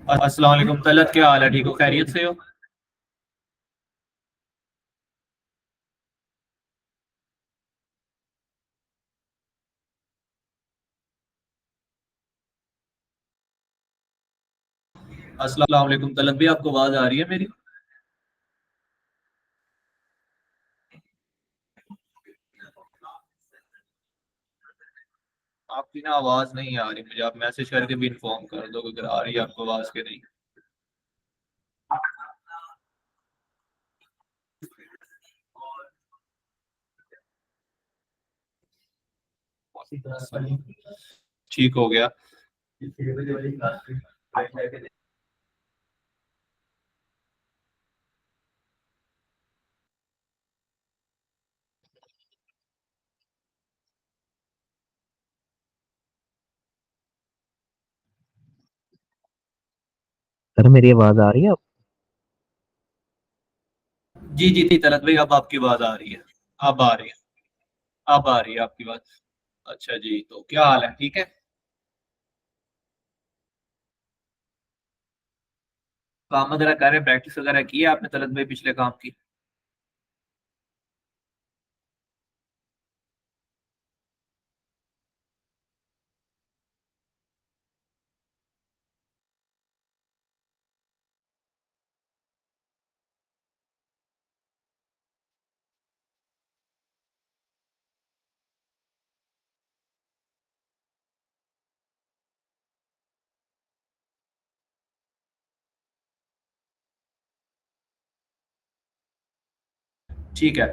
अस्सलाम वालेकुम तलत, क्या हाल है? ठीक हो? खैरियत से हो? अस्सलाम वालेकुम तलत भी, आपको आवाज आ रही है मेरी? आपकी ना आवाज नहीं आ रही मुझे। आप मैसेज करके भी इन्फॉर्म कर दो अगर आ रही है आपको आवाज के नहीं। ठीक हो गया। सर मेरी आवाज आ रही है आप। जी जी जी तलत भाई, अब आपकी आवाज आ रही है। अब आ रही है। अब आ रही है आपकी आवाज। अच्छा जी, तो क्या हाल है? ठीक है। काम वगैरह कर रहे हैं? प्रैक्टिस वगैरह की है आपने तलत भाई पिछले काम की? ठीक है।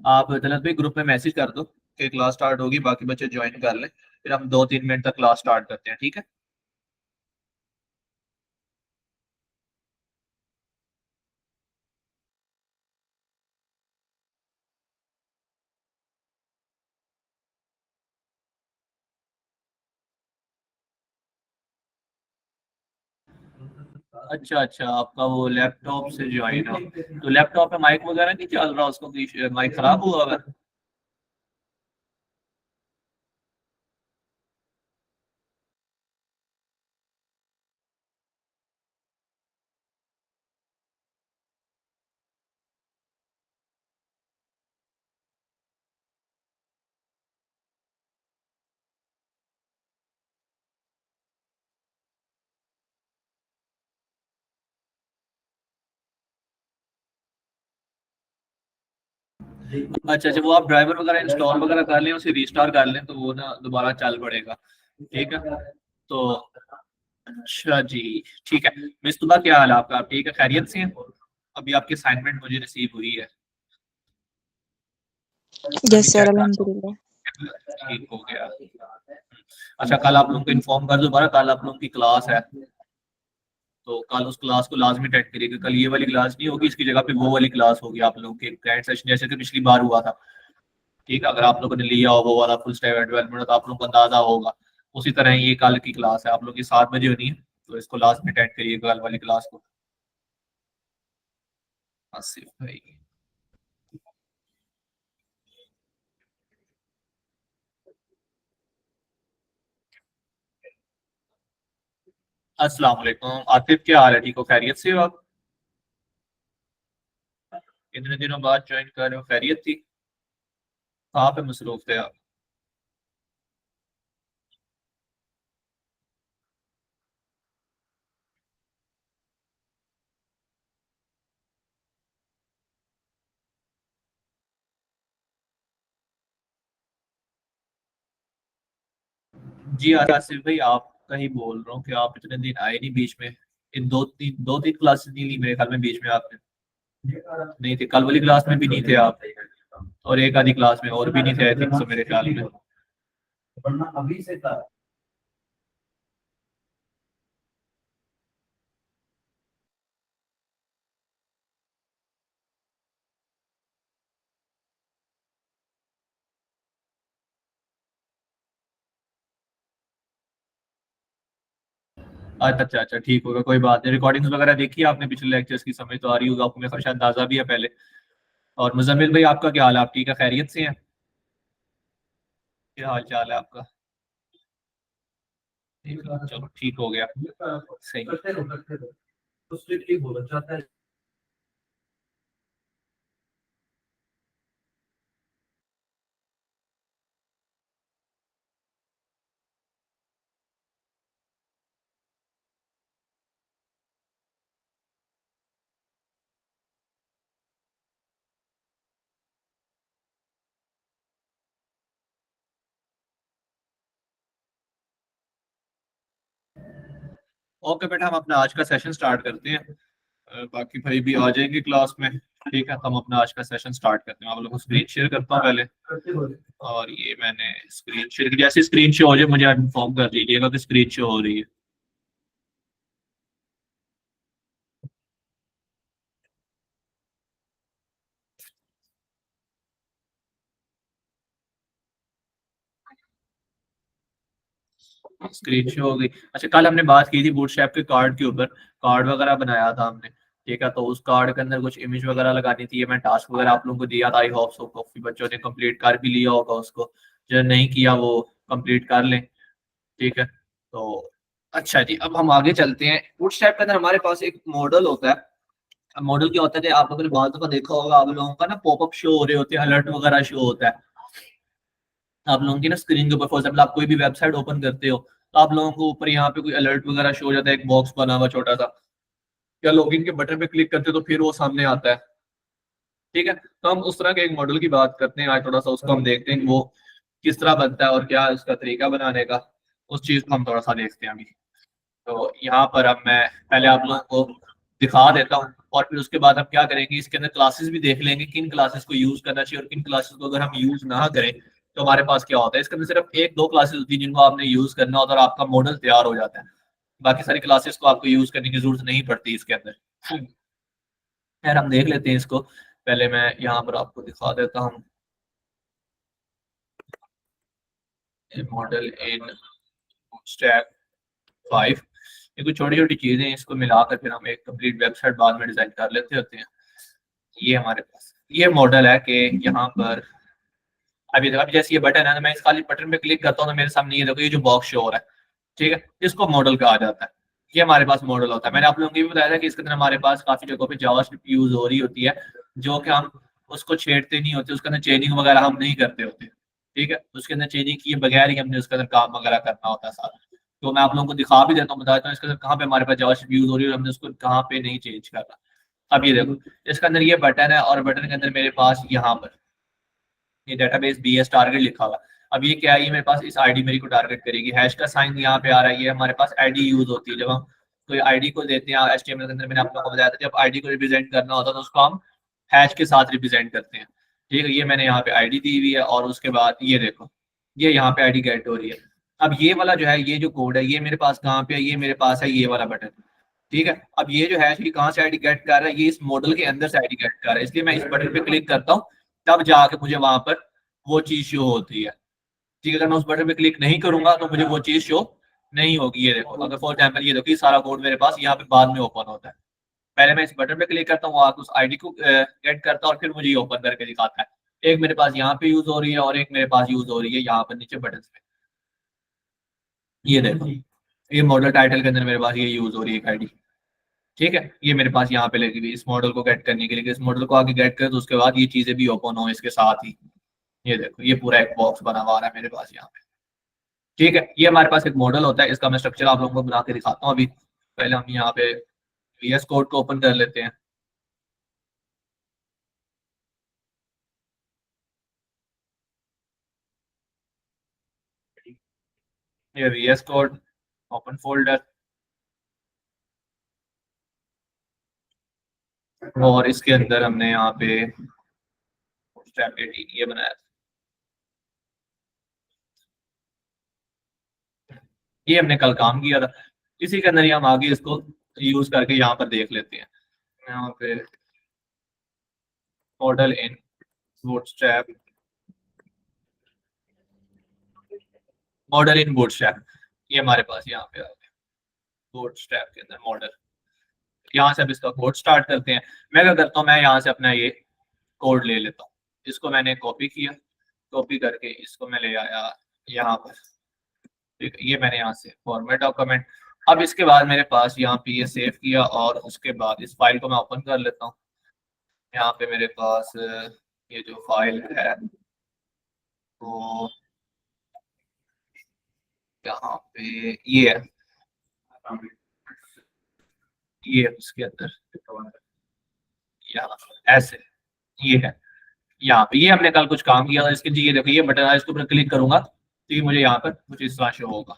आप तलत भाई ग्रुप में मैसेज कर दो कि क्लास स्टार्ट होगी, बाकी बच्चे ज्वाइन कर लें। फिर हम 2-3 मिनट तक क्लास स्टार्ट करते हैं, ठीक है? अच्छा अच्छा, आपका वो लैपटॉप से ज्वाइन हो। तो लैपटॉप में माइक वगैरह नहीं चल रहा? उसको माइक खराब हुआ है? अच्छा अच्छा, वो आप ड्राइवर वगैरह इंस्टॉल वगैरह कर लें, उसे रीस्टार्ट कर लें तो वो ना दोबारा चल पड़ेगा। ठीक है। तो अच्छा जी। ठीक है। मिस्तुबा, क्या हाल है आपका? आप ठीक है? खैरियत से हैं? अभी आपकी असाइनमेंट मुझे रिसीव हुई है। यस अभी सर, चेक कर लो। अल्हम्दुलिल्लाह। ठीक हो गया। अच्छा, कल आप लोगों को इन्फॉर्म कर दो दोबारा, कल आप लोगों की क्लास है। तो कल उस क्लास को लाजमी अटेंड करिएगा। कल ये वाली क्लास नहीं होगी, इसकी जगह पे वो वाली क्लास होगी आप लोगों की, ग्रैंड सेशन, जैसे कि पिछली बार हुआ था। ठीक है, अगर आप लोगों ने लिया हो वो वाला फुल स्टैक डेवलपमेंट तो आप लोगों को अंदाजा होगा। उसी तरह ये कल की क्लास है, आप लोग की 7 बजे होनी है। तो इसको लाजमी अटेंड करिएगा, कल वाली क्लास को। आसिफ भाई। अस्सलाम वालेकुम आतिफ, क्या हाल है? ठीक हो? खैरियत से हो आप? इतने दिनों बाद ज्वाइन कर रहे हो, खैरियत थी? कहाँ पे मसरूफ थे आप? जी आसिफ भाई, आपका ही बोल रहा हूँ कि आप इतने दिन आए नहीं बीच में। इन दो तीन क्लासेस नहीं ली मेरे ख्याल में बीच में आपने। नहीं थे, कल वाली क्लास में भी नहीं थे आप। और एक आधी क्लास में और भी नहीं थे, आई थिंक सो, मेरे ख्याल में। अच्छा अच्छा अच्छा, ठीक होगा, कोई बात नहीं। रिकॉर्डिंग्स वगैरह देखी आपने पिछले लेक्चर्स की? समझ तो आ रही होगा आपको, मेरे ख्याल शायद अंदाजा भी है पहले। और मुजम्मिल भाई, आपका क्या हाल है? आप ठीक है? खैरियत से हैं? क्या हाल चाल है आपका? चलो ठीक हो गया, सही। ओके बेटा, हम अपना आज का सेशन स्टार्ट करते हैं। बाकी भाई भी आ जाएंगे क्लास में। ठीक है, हम अपना आज का सेशन स्टार्ट करते हैं। आप लोगों को स्क्रीन शेयर करता हूँ पहले। और ये मैंने स्क्रीन शेयर की, जैसे स्क्रीन शो हो जाए मुझे इन्फॉर्म कर दीजिएगा कि स्क्रीन शो हो रही है। स्क्रीन शो हो गई। अच्छा, कल हमने बात की थी बूटस्ट्रैप के कार्ड के ऊपर। कार्ड वगैरह बनाया था हमने। ठीक है, तो उस कार्ड के अंदर कुछ इमेज वगैरह लगानी थी। ये मैं टास्क वगैरह आप लोगों को दिया था। आई होप सो काफी बच्चों ने कंप्लीट कर भी लिया होगा उसको। जो नहीं किया वो कंप्लीट कर लें। ठीक है, तो अच्छा जी, अब हम आगे चलते हैं। बूटस्ट्रैप के अंदर हमारे पास एक मॉडल होता है। अब मॉडल क्या होता है कि आप लोगों ने बहुत दफा देखा होगा, आप लोगों का ना पॉपअप शो हो रहे होते हैं, अलर्ट वगैरह शो होता है आप लोगों की ना स्क्रीन के ऊपर। फॉर एग्जाम्पल आप कोई भी वेबसाइट ओपन करते हो तो आप लोगों को ऊपर यहाँ पे कोई अलर्ट वगैरह शो हो जाता है, एक बॉक्स बना हुआ छोटा सा। या लॉगिन के बटन पे क्लिक करते हो तो फिर वो सामने आता है। ठीक है, तो हम उस तरह के एक मॉडल की बात करते हैं आज। थोड़ा सा उसको हम देखते हैं कि वो किस तरह बनता है और क्या है उसका तरीका बनाने का। उस चीज को हम थोड़ा सा देखते हैं अभी। तो यहाँ पर अब मैं पहले आप लोगों को दिखा देता हूँ, और फिर उसके बाद हम क्या करेंगे, इसके अंदर क्लासेस भी देख लेंगे, किन क्लासेस को यूज करना चाहिए और किन क्लासेस को अगर हम यूज ना करें तो हमारे पास क्या होता है। इसके अंदर सिर्फ एक दो क्लासेस होती है जिनको आपने यूज करना होता है और आपका मॉडल तैयार हो जाता है। बाकी सारी क्लासेस को आपको यूज करने की जरूरत नहीं पड़ती इसके अंदर। खैर, हम देख लेते हैं इसको। पहले मैं यहाँ पर आपको दिखा देता हूँ मॉडल इन स्टैक 5। ये कुछ छोटी छोटी चीजें हैं, इसको मिलाकर फिर हम एक कंप्लीट वेबसाइट बाद में डिजाइन कर लेते होते हैं। ये हमारे पास ये मॉडल है कि यहाँ पर अभी देखो, अभी जैसे ये बटन है ना, मैं इस खाली बटन पे क्लिक करता हूँ तो मेरे सामने ये देखो, ये जो बॉक्स शो हो रहा है। ठीक है, इसको मॉडल कहा जाता है। ये हमारे पास मॉडल होता है। मैंने आप लोगों को ये भी बताया था कि इसके अंदर हमारे पास काफी जगहों पे जावास्क्रिप्ट यूज हो रही होती है, जो कि हम उसको छेड़ते नहीं होते, उसके अंदर चेंजिंग वगैरह हम नहीं करते होते। ठीक है, उसके अंदर चेंजिंग किए बगैर ही हमने उसके अंदर काम वगैरह करना होता है सारा। तो मैं आप लोगों को दिखा भी देता हूँ, बता देता हूँ इसके अंदर कहाँ पे हमारे पास जावास्क्रिप्ट यूज हो रही है और हमने उसको कहाँ पे नहीं चेंज करना। अब ये देखो, इसके अंदर ये बटन है और बटन के अंदर मेरे पास यहाँ पर ये डेटाबेस बीएस टारगेट लिखा हुआ। अब ये क्या है, ये मेरे पास इस आईडी मेरी को टारगेट करेगी। हैश का साइन यहाँ पे आ रहा है, ये हमारे पास आईडी यूज होती है जब हम कोई आईडी को देते हैं एचटीएमएल के अंदर। मैंने आप लोगों को बताया था जब आईडी को रिप्रेजेंट करना होता है तो उसको हम हैश के साथ रिप्रेजेंट करते हैं। ठीक है, ये मैंने यहाँ पे आईडी दी हुई है और उसके बाद ये देखो, ये यहाँ पे आईडी गेट हो रही है। अब ये वाला जो है, ये जो कोड है, ये मेरे पास कहाँ पे है, ये मेरे पास है ये वाला बटन। ठीक है, अब ये जो है ये कहाँ से आईडी गेट कर रहा है, ये इस मॉडल के अंदर से आईडी गेट कर रहा है। इसलिए मैं इस बटन पे क्लिक करता हूँ, तब जाके मुझे वहां पर वो चीज शो होती है। ठीक है, अगर मैं उस बटन पे क्लिक नहीं करूंगा तो मुझे वो चीज शो नहीं होगी। ये देखो, अगर फॉर एग्जाम्पल ये देखो, ये सारा कोड मेरे पास यहाँ पे बाद में ओपन होता है। पहले मैं इस बटन पे क्लिक करता हूँ, आके उस आईडी को गेट करता हूँ और फिर मुझे ये ओपन करके दिखाता है। एक मेरे पास यहाँ पे यूज हो रही है और एक मेरे पास यूज हो रही है यहाँ पर नीचे बटन पे। ये देखो, ये मॉडल टाइटल के अंदर मेरे पास ये यूज हो रही है आईडी। ठीक है, ये मेरे पास यहाँ पे लगी हुई इस मॉडल को गेट करने के लिए, इस मॉडल को आगे गेट कर तो उसके बाद ये चीजें भी ओपन हो इसके साथ ही। ये देखो, ये पूरा एक बॉक्स बना हुआ है मेरे पास यहाँ पे। ठीक है, ये हमारे पास एक मॉडल होता है। इसका मैं स्ट्रक्चर आप लोगों को बना के दिखाता हूँ अभी। पहले हम यहाँ पे VS कोड को ओपन कर लेते हैं। ये VS कोड ओपन फोल्डर, और इसके अंदर हमने यहाँ पे स्टेप 18 ये बनाया। ये हमने कल काम किया था, इसी के अंदर ही हम आगे इसको यूज करके यहाँ पर देख लेते हैं। यहाँ पे मॉडल इन बूटस्ट्रैप, मॉडल इन बूटस्ट्रैप, ये हमारे पास यहाँ पे आ गया। बूटस्ट्रैप के अंदर मॉडल, यहाँ से अब इसका कोड स्टार्ट करते हैं। मैं क्या करता हूँ, मैं यहाँ से अपना ये कोड ले लेता हूँ। इसको मैंने कॉपी किया, कॉपी करके इसको मैं ले आया यहाँ पर। ठीक है, ये मैंने यहाँ से फॉर्मेट डॉक्यूमेंट। अब इसके बाद मेरे पास यहाँ पे ये सेव किया और उसके बाद इस फाइल को मैं ओपन कर लेता हूँ। यहाँ पे मेरे पास ये जो फाइल है तो यहाँ पे ये है, ये है उसके अंदर यहाँ ऐसे ये है यहाँ पे। ये हमने कल कुछ काम किया था इसके, जी ये देखो ये बटन है, इसके ऊपर क्लिक करूंगा तो ये मुझे यहाँ पर कुछ इस तरह शो होगा।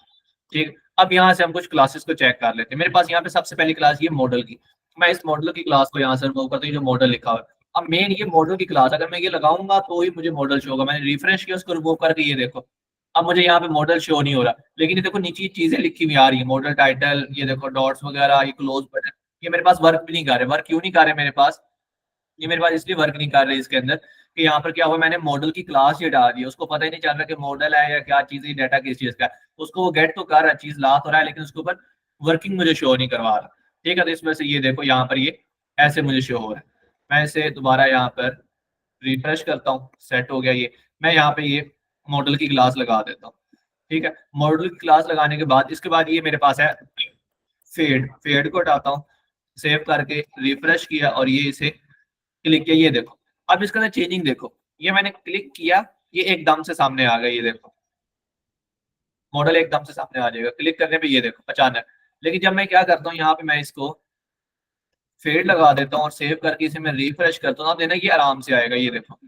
ठीक, अब यहाँ से हम कुछ क्लासेस को चेक कर लेते हैं। मेरे पास यहाँ पे सबसे पहली क्लास ये मॉडल की, मैं इस मॉडल की क्लास को यहाँ से रिमूव करता हूँ, जो मॉडल लिखा हुआ है। अब मेन ये मॉडल की क्लास, अगर मैं ये लगाऊंगा तो ही मुझे मॉडल शो होगा। मैंने रिफ्रेश किया उसको रिमूव करके, ये देखो अब मुझे यहाँ पे मॉडल शो नहीं हो रहा, लेकिन ये देखो नीचे चीजें लिखी हुई आ रही है, मॉडल टाइटल, ये देखो डॉट्स वगैरह, ये क्लोज बटन, ये मेरे पास वर्क भी नहीं कर रहे। वर्क क्यों नहीं कर रहे मेरे पास? ये मेरे पास इसलिए वर्क नहीं कर रही इसके अंदर कि यहाँ पर क्या हुआ, मैंने मॉडल की क्लास ही डाल दी, उसको पता ही नहीं चल रहा कि मॉडल है या क्या चीज है, डाटा किस चीज का है। उसको वो गेट तो कर रहा है, चीज ला तो रहा है, लेकिन उसके ऊपर वर्किंग मुझे शो नहीं करवा रहा। ठीक है, तो इस वजह से ये देखो यहाँ पर ये ऐसे मुझे शो हो रहा है। मैं इसे दोबारा यहाँ पर रिफ्रेश करता हूँ, सेट हो गया ये। मैं यहाँ पे ये मॉडल की क्लास लगा देता हूँ। ठीक है, मॉडल की क्लास लगाने के बाद इसके बाद ये मेरे पास है फेड, फेड को हटाता हूँ, सेव करके रिफ्रेश किया और ये इसे क्लिक किया, ये देखो अब इसके अंदर चेंजिंग देखो, ये मैंने क्लिक किया, ये एकदम से सामने आ गया, ये देखो मॉडल एकदम से सामने आ जाएगा क्लिक करने पे, ये देखो अचानक। लेकिन जब मैं क्या करता हूँ यहाँ पे मैं इसको फेड लगा देता हूँ और सेव करके इसे मैं रिफ्रेश करता हूँ ना, देना ये आराम से आएगा, ये देखो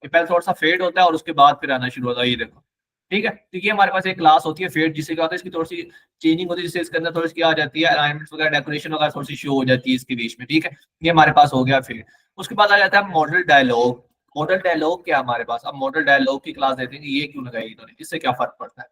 ये पहले थोड़ा सा फेड होता है और उसके बाद फिर आना शुरू होता है, ये देखो। ठीक है, तो ये हमारे पास एक क्लास होती है फेड, जिससे क्या होता है इसकी थोड़ी सी चेंजिंग होती है, जिससे इसके अंदर थोड़ी सी क्या आ जाती है, अलाइनमेंट्स वगैरह डेकोरेशन वगैरह थोड़ी सी शो हो जाती है इसके बीच में। ठीक है, ये हमारे पास हो गया फेड। उसके बाद आ जाता है मॉडल डायलॉग। मॉडल डायलॉग क्या हमारे पास, अब मॉडल डायलॉग की क्लास देते हैं कि ये क्यों लगाई इन्होंने, इससे क्या फर्क पड़ता है।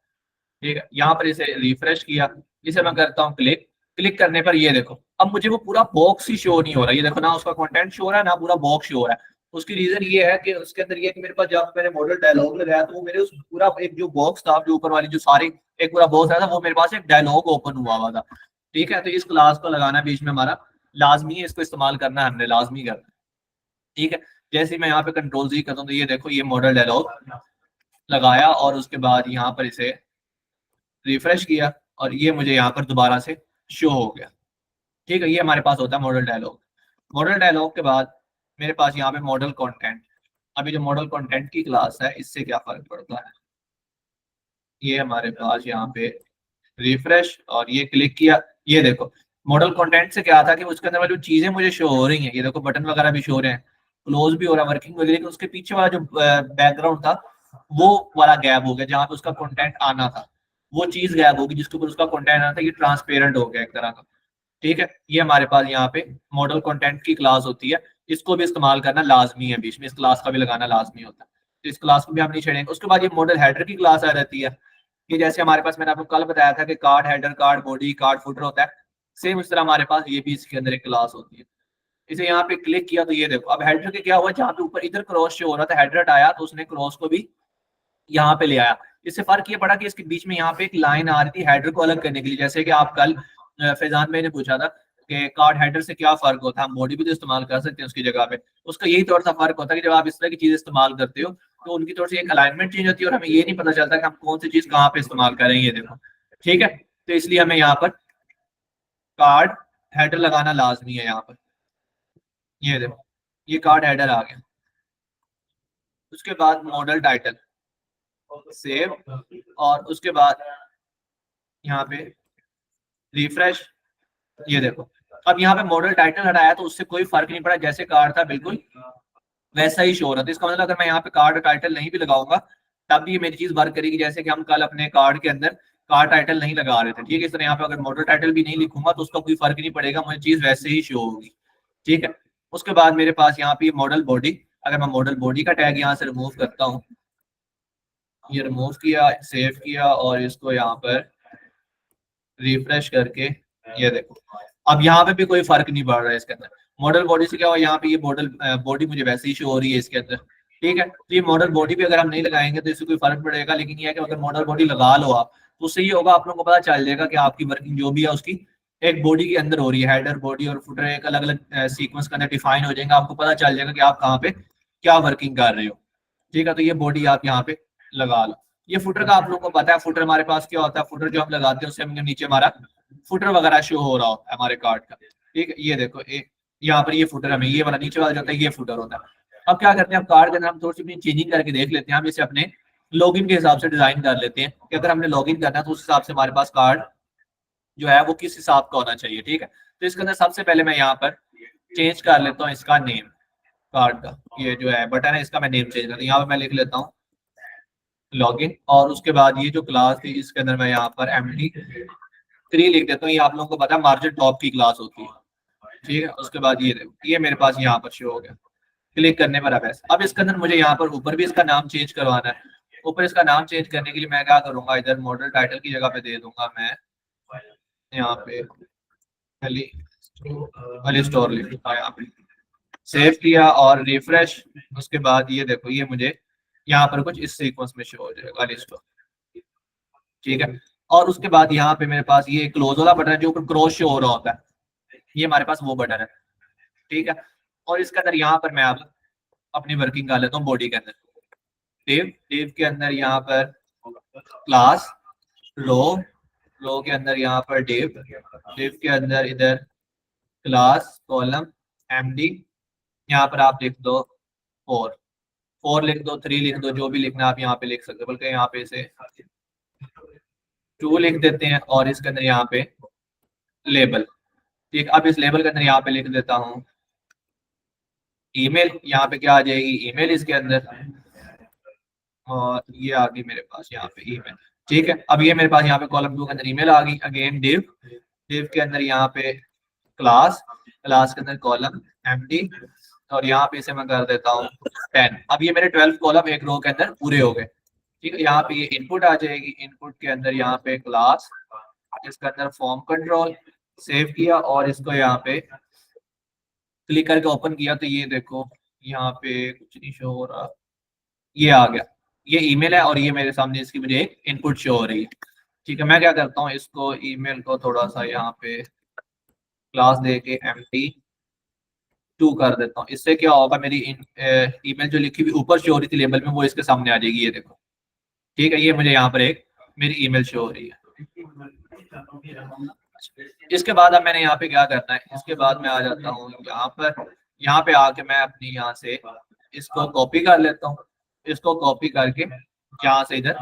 ठीक है, यहाँ पर इसे रिफ्रेश किया, इसे मैं करता हूँ क्लिक, क्लिक करने पर ये देखो अब मुझे वो पूरा बॉक्स ही शो नहीं हो रहा, ये देखो ना उसका कंटेंट शो हो रहा है ना पूरा बॉक्स शो हो रहा है। उसकी रीजन ये है कि उसके अंदर ये है कि मेरे पास जब मैंने मॉडल डायलॉग लगाया तो वो मेरे उस पूरा एक जो बॉक्स था, जो ऊपर वाली जो सारी एक पूरा बॉक्स आया था, वो मेरे पास एक डायलॉग ओपन हुआ था। ठीक है, तो इस क्लास को लगाना बीच में हमारा लाजमी है, इसको इस्तेमाल करना है हमने, लाजमी करना है। ठीक है, जैसे मैं यहाँ पे कंट्रोल जी करता हूँ तो ये देखो ये मॉडल डायलॉग लगाया और उसके बाद यहाँ पर इसे रिफ्रेश किया और ये मुझे यहाँ पर दोबारा से शो हो गया। ठीक है, ये हमारे पास होता है मॉडल डायलॉग। मॉडल डायलॉग के बाद मेरे पास यहाँ पे मॉडल कंटेंट, अभी जो मॉडल कंटेंट की क्लास है इससे क्या फर्क पड़ता है, ये हमारे पास यहाँ पे रिफ्रेश और ये क्लिक किया, ये देखो मॉडल कंटेंट से क्या था कि उसके अंदर जो चीजें मुझे शो हो रही हैं, ये देखो बटन वगैरह भी शो हो रहे हैं, क्लोज भी हो रहा है, वर्किंग वगैरह, लेकिन उसके पीछे वाला जो बैकग्राउंड था वो वाला गैप हो गया, जहाँ पे उसका कंटेंट आना था वो चीज गैप होगी जिसके ऊपर उसका कंटेंट आना था, ये ट्रांसपेरेंट हो गया एक तरह का। ठीक है, ये हमारे पास यहाँ पे मॉडल कंटेंट की क्लास होती है, इसको भी इस्तेमाल करना लाजमी है, बीच में इस क्लास का भी लगाना लाजमी होता है, तो इस क्लास को भी हम नहीं छेड़ेंगे। उसके बाद ये मॉडल हेडर की क्लास आ जाती है, कि जैसे हमारे पास मैंने आपको कल बताया था कि card header, card body, card footer होता है, सेम इस तरह हमारे पास ये भी इसके अंदर एक क्लास होती है। इसे यहाँ पे क्लिक किया तो ये देखो अब हेडर के क्या हुआ, जहाँ पे ऊपर इधर क्रॉस शो हो रहा था, हेडर हटाया तो उसने क्रॉस को भी यहाँ पे ले आया। इससे फर्क ये पड़ा कि इसके बीच में यहाँ पे एक लाइन आ रही थी हेडर को अलग करने के लिए, जैसे कि आप कल फैजान भाई ने पूछा था कि कार्ड हेडर से क्या फर्क होता है, हम बॉडी भी तो इस्तेमाल कर सकते हैं उसकी जगह पे। उसका यही थोड़ा सा फर्क होता है कि जब आप इस तरह की चीज इस्तेमाल करते हो तो उनकी थोड़ी सी एक अलाइनमेंट चेंज होती है और हमें ये नहीं पता चलता कि हम कौन सी चीज कहाँ पे इस्तेमाल करें, ये देखो। ठीक है, तो इसलिए हमें यहाँ पर कार्ड हेडर लगाना लाजमी है यहाँ पर, ये देखो ये कार्ड हेडर आ गया। उसके बाद मॉडल टाइटल सेव और उसके बाद यहाँ पे रिफ्रेश, ये देखो अब यहाँ पे मॉडल टाइटल हटाया तो उससे कोई फर्क नहीं पड़ा, जैसे कार्ड था बिल्कुल वैसा ही शो हो रहा था। इसका मतलब अगर मैं यहाँ पे कार्ड टाइटल नहीं भी लगाऊंगा तब भी मेरी चीज वर्क करेगी, जैसे कि हम कल अपने कार्ड के अंदर कार्ड टाइटल नहीं लगा रहे थे। ठीक है, इस तरह यहाँ पे अगर मॉडल टाइटल भी नहीं लिखूंगा तो उसका कोई फर्क नहीं पड़ेगा, मुझे चीज वैसे ही शो होगी। ठीक है, उसके बाद मेरे पास यहाँ पे मॉडल बॉडी, अगर मैं मॉडल बॉडी का टैग यहाँ से रिमूव करता हूँ, ये रिमूव किया, सेव किया और इसको यहाँ पर रिफ्रेश करके, ये देखो अब यहाँ पे भी कोई फर्क नहीं पड़ रहा है इसके अंदर। मॉडल बॉडी से क्या हुआ, यहाँ पे ये मॉडल बॉडी मुझे वैसे ही शो हो रही है इसके अंदर। ठीक है, तो ये मॉडल बॉडी भी अगर हम नहीं लगाएंगे तो इससे कोई फर्क पड़ेगा, लेकिन ये है कि अगर मॉडल बॉडी लगा लो आप तो उससे ये होगा आप लोगों को पता चल जाएगा कि आपकी वर्किंग जो भी है उसकी एक बॉडी के अंदर हो रही है, हेडर बॉडी और फुटर एक अलग अलग सीक्वेंस के अंदर डिफाइन हो जाएगा, आपको पता चल जाएगा कि आप कहाँ पे क्या वर्किंग कर रहे हो। ठीक है, तो ये बॉडी आप यहाँ पे लगा लो। ये फुटर का आप लोगों को पता है, फुटर हमारे पास क्या होता है, फुटर जो हम लगाते हैं उससे हमें नीचे हमारा फुटर वगैरह शो हो रहा होता है हमारे कार्ड का। ठीक है, ये देखो यहाँ पर ये फुटर हमें ये वाला नीचे वाला जो होता है ये फुटर होता है। अब क्या करते हैं, अब कार्ड के अंदर हम थोड़ी सी चेंजिंग करके देख लेते हैं, हम इसे अपने लॉगिन के हिसाब से डिजाइन कर लेते हैं कि अगर हमने लॉगिन करना है तो उस हिसाब से हमारे पास कार्ड जो है वो किस हिसाब का होना चाहिए। ठीक है, तो इसके अंदर सबसे पहले मैं यहाँ पर चेंज कर लेता हूँ इसका नेम, कार्ड का ये जो है बटन है इसका मैं नेम चेंज करता हूँ। यहाँ पर मैं लिख लेता हूँ लॉगिन, और उसके बाद ये जो क्लास थी इसके अंदर मैं यहाँ पर MD3 लिख देता हूँ। ये आप लोगों को पता है मार्जिन टॉप की क्लास होती है। ठीक है, उसके बाद ये देखो ये मेरे पास यहाँ पर शो हो गया, क्लिक करने पर अब इसके अंदर मुझे यहाँ पर ऊपर भी इसका नाम चेंज करवाना है। ऊपर इसका नाम चेंज करने के लिए मैं क्या करूंगा, इधर मॉडल टाइटल की जगह पे दे दूंगा मैं यहाँ पे अली अली स्टोर लिख दूंगा यहाँ पे, सेव किया और रिफ्रेश। उसके बाद ये देखो ये मुझे यहाँ पर कुछ इस सीक्वेंस में शो हो जाएगा अली स्टोर। ठीक है, और उसके बाद यहाँ पे मेरे पास ये क्लोज वाला बटन है जो ऊपर क्रॉस शो हो रहा होता है, ये हमारे पास वो बटन है। ठीक है, और इसके अंदर यहाँ पर मैं अब अपनी वर्किंग कर लेता हूँ बॉडी के अंदर। डिव डिव के अंदर यहाँ पर क्लास, रो रो के अंदर यहाँ पर डिव डिव के अंदर इधर क्लास कॉलम MD, यहाँ पर आप लिख दो 4 4 लिख दो, 3 लिख दो, जो भी लिखना है आप यहाँ पे लिख सकते हो, बल्कि यहाँ पे इसे 2 लिख देते हैं और इसके अंदर यहाँ पे लेबल। ठीक, अब इस लेबल के अंदर यहाँ पे लिख देता हूँ ईमेल, यहाँ पे क्या आ जाएगी ईमेल इसके अंदर, और ये आ गई मेरे पास यहाँ पे ईमेल। ठीक है, अब ये मेरे पास यहाँ पे कॉलम 2 के अंदर ईमेल आ गई। अगेन डिव डिव के अंदर यहाँ पे क्लास क्लास के अंदर कॉलम MD, और यहाँ पे इसे मैं कर देता हूँ 10। अब ये मेरे 12 कॉलम एक रो के अंदर पूरे हो गए। ठीक है, यहाँ पे ये इनपुट आ जाएगी, इनपुट के अंदर यहाँ पे क्लास, इसके अंदर फॉर्म कंट्रोल, सेव किया और इसको यहाँ पे क्लिक करके ओपन किया तो ये देखो यहाँ पे कुछ नहीं शो हो रहा, ये आ गया, ये ईमेल है और ये मेरे सामने इसकी मुझे एक इनपुट शो हो रही है। ठीक है, मैं क्या करता हूँ इसको ईमेल को थोड़ा सा यहाँ पे क्लास दे के MD2 कर देता हूँ। इससे क्या होगा, मेरी ईमेल जो लिखी हुई ऊपर शो हो रही थी लेबल में वो इसके सामने आ जाएगी, ये देखो। ठीक है, ये मुझे यहाँ पर एक मेरी ईमेल शो हो रही है। इसके बाद अब मैंने यहाँ पे क्या करना है, इसके बाद मैं आ जाता हूँ यहाँ पर, यहाँ पे आके मैं अपनी यहाँ से इसको कॉपी कर लेता हूँ, इसको कॉपी करके यहाँ से इधर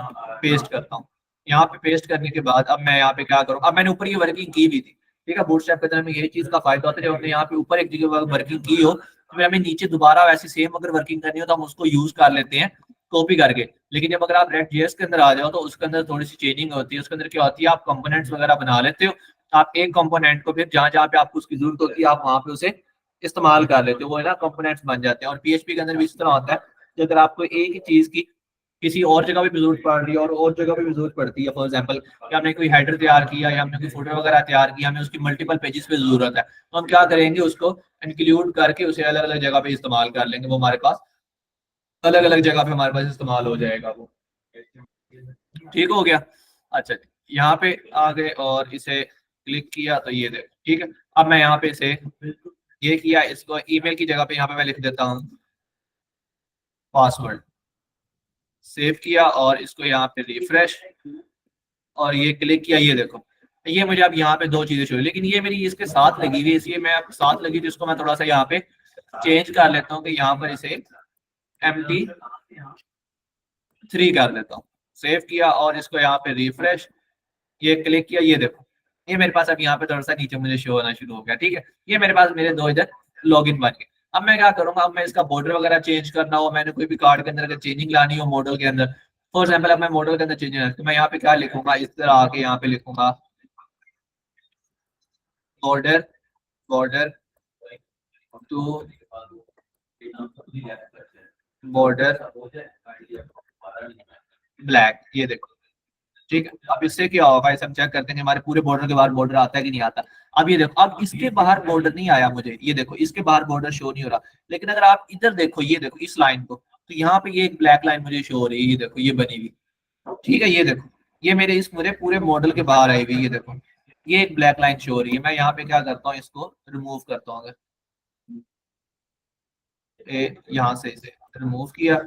पेस्ट करता हूँ। यहाँ पे पेस्ट करने के बाद अब मैं यहाँ पे क्या करूँ, अब मैंने ऊपर ये वर्किंग की भी थी। ठीक है, बूटस्ट्रैप के अंदर में यही चीज का फायदा होता है, जब हमने यहाँ पे ऊपर एक जगह वर्किंग की हो तो फिर हमें नीचे दोबारा वैसे सेम अगर वर्किंग करनी हो तो हम उसको यूज कर लेते हैं कॉपी करके। लेकिन जब अगर आप React.js के अंदर आ जाओ तो उसके अंदर थोड़ी सी चेंजिंग होती है। उसके अंदर क्या होती है, आप कंपोनेंट्स वगैरह बना लेते हो, आप एक कंपोनेंट को फिर जहां जहां पे आपको उसकी जरूरत होती है आप वहां पे उसे इस्तेमाल कर लेते हो, वो है ना कंपोनेंट्स बन जाते हैं। और PHP के अंदर भी इस तरह होता है कि अगर आपको एक ही चीज की किसी और जगह पे जरूरत पड़ रही है और जगह पे भी जरूरत पड़ती है, फॉर एग्जांपल कि हमने कोई हेडर तैयार किया या हमने कोई फोटो वगैरह तैयार किया, हमें उसकी मल्टीपल पेजेस पे जरूरत है, तो हम क्या करेंगे उसको इंक्लूड करके उसे अलग अलग जगह पे इस्तेमाल कर लेंगे, वो हमारे पास अलग अलग जगह पे हमारे पास इस्तेमाल हो जाएगा वो। ठीक हो गया। अच्छा, यहाँ पे आ गए और इसे क्लिक किया तो ये देखो। ठीक है, अब मैं यहाँ पे इसे ये किया, इसको ईमेल की जगह पे यहाँ पे मैं लिख देता हूँ पासवर्ड, सेव किया और इसको यहाँ पे रिफ्रेश और ये क्लिक किया, ये देखो ये मुझे अब यहाँ पे दो चीजें शो, लेकिन ये मेरी इसके साथ लगी हुई है, इसलिए मैं अब साथ लगी तो इसको मैं थोड़ा सा यहाँ पे चेंज कर लेता हूँ कि यहाँ पर इसे MD3 कर देता हूँ। सेव किया और इसको यहाँ पे रिफ्रेश, ये क्लिक किया, ये देखो ये मेरे पास अब यहाँ पे थोड़ा सा नीचे मुझे शो होना शुरू हो गया। ठीक है, ये मेरे पास मेरे दो इधर लॉगिन बन गए। अब मैं क्या करूंगा, अब मैं इसका बॉर्डर वगैरह चेंज करना हो, मैंने कोई भी कार्ड के अंदर अगर चेंजिंग लानी हो मॉडल के अंदर, फॉर एग्जाम्पल अब मैं मॉडल के अंदर चेंजिंग तो मैं यहाँ पे क्या लिखूंगा, इस तरह आके यहाँ पे लिखूंगा border border to border black, ये देखो। ठीक है, अब इससे क्या होगा, इसे हम चेक करते हैं कि हमारे पूरे बॉर्डर के बाहर बॉर्डर आता है कि नहीं आता। अब ये देखो, अब इसके बाहर बॉर्डर नहीं आया मुझे, ये देखो इसके बाहर बॉर्डर शो नहीं हो रहा। लेकिन अगर आप इधर देखो, ये देखो इस लाइन को, तो यहाँ पे ये एक ब्लैक लाइन मुझे शो हो रही है, ये देखो ये बनी हुई। ठीक है, ये देखो ये मेरे इस पूरे पूरे मॉडल के बाहर आई हुई, ये देखो ये एक ब्लैक लाइन शो हो रही है। मैं यहाँ पे क्या करता हूँ, इसको रिमूव करता हूँ। अगर यहाँ से इसे रिमूव किया,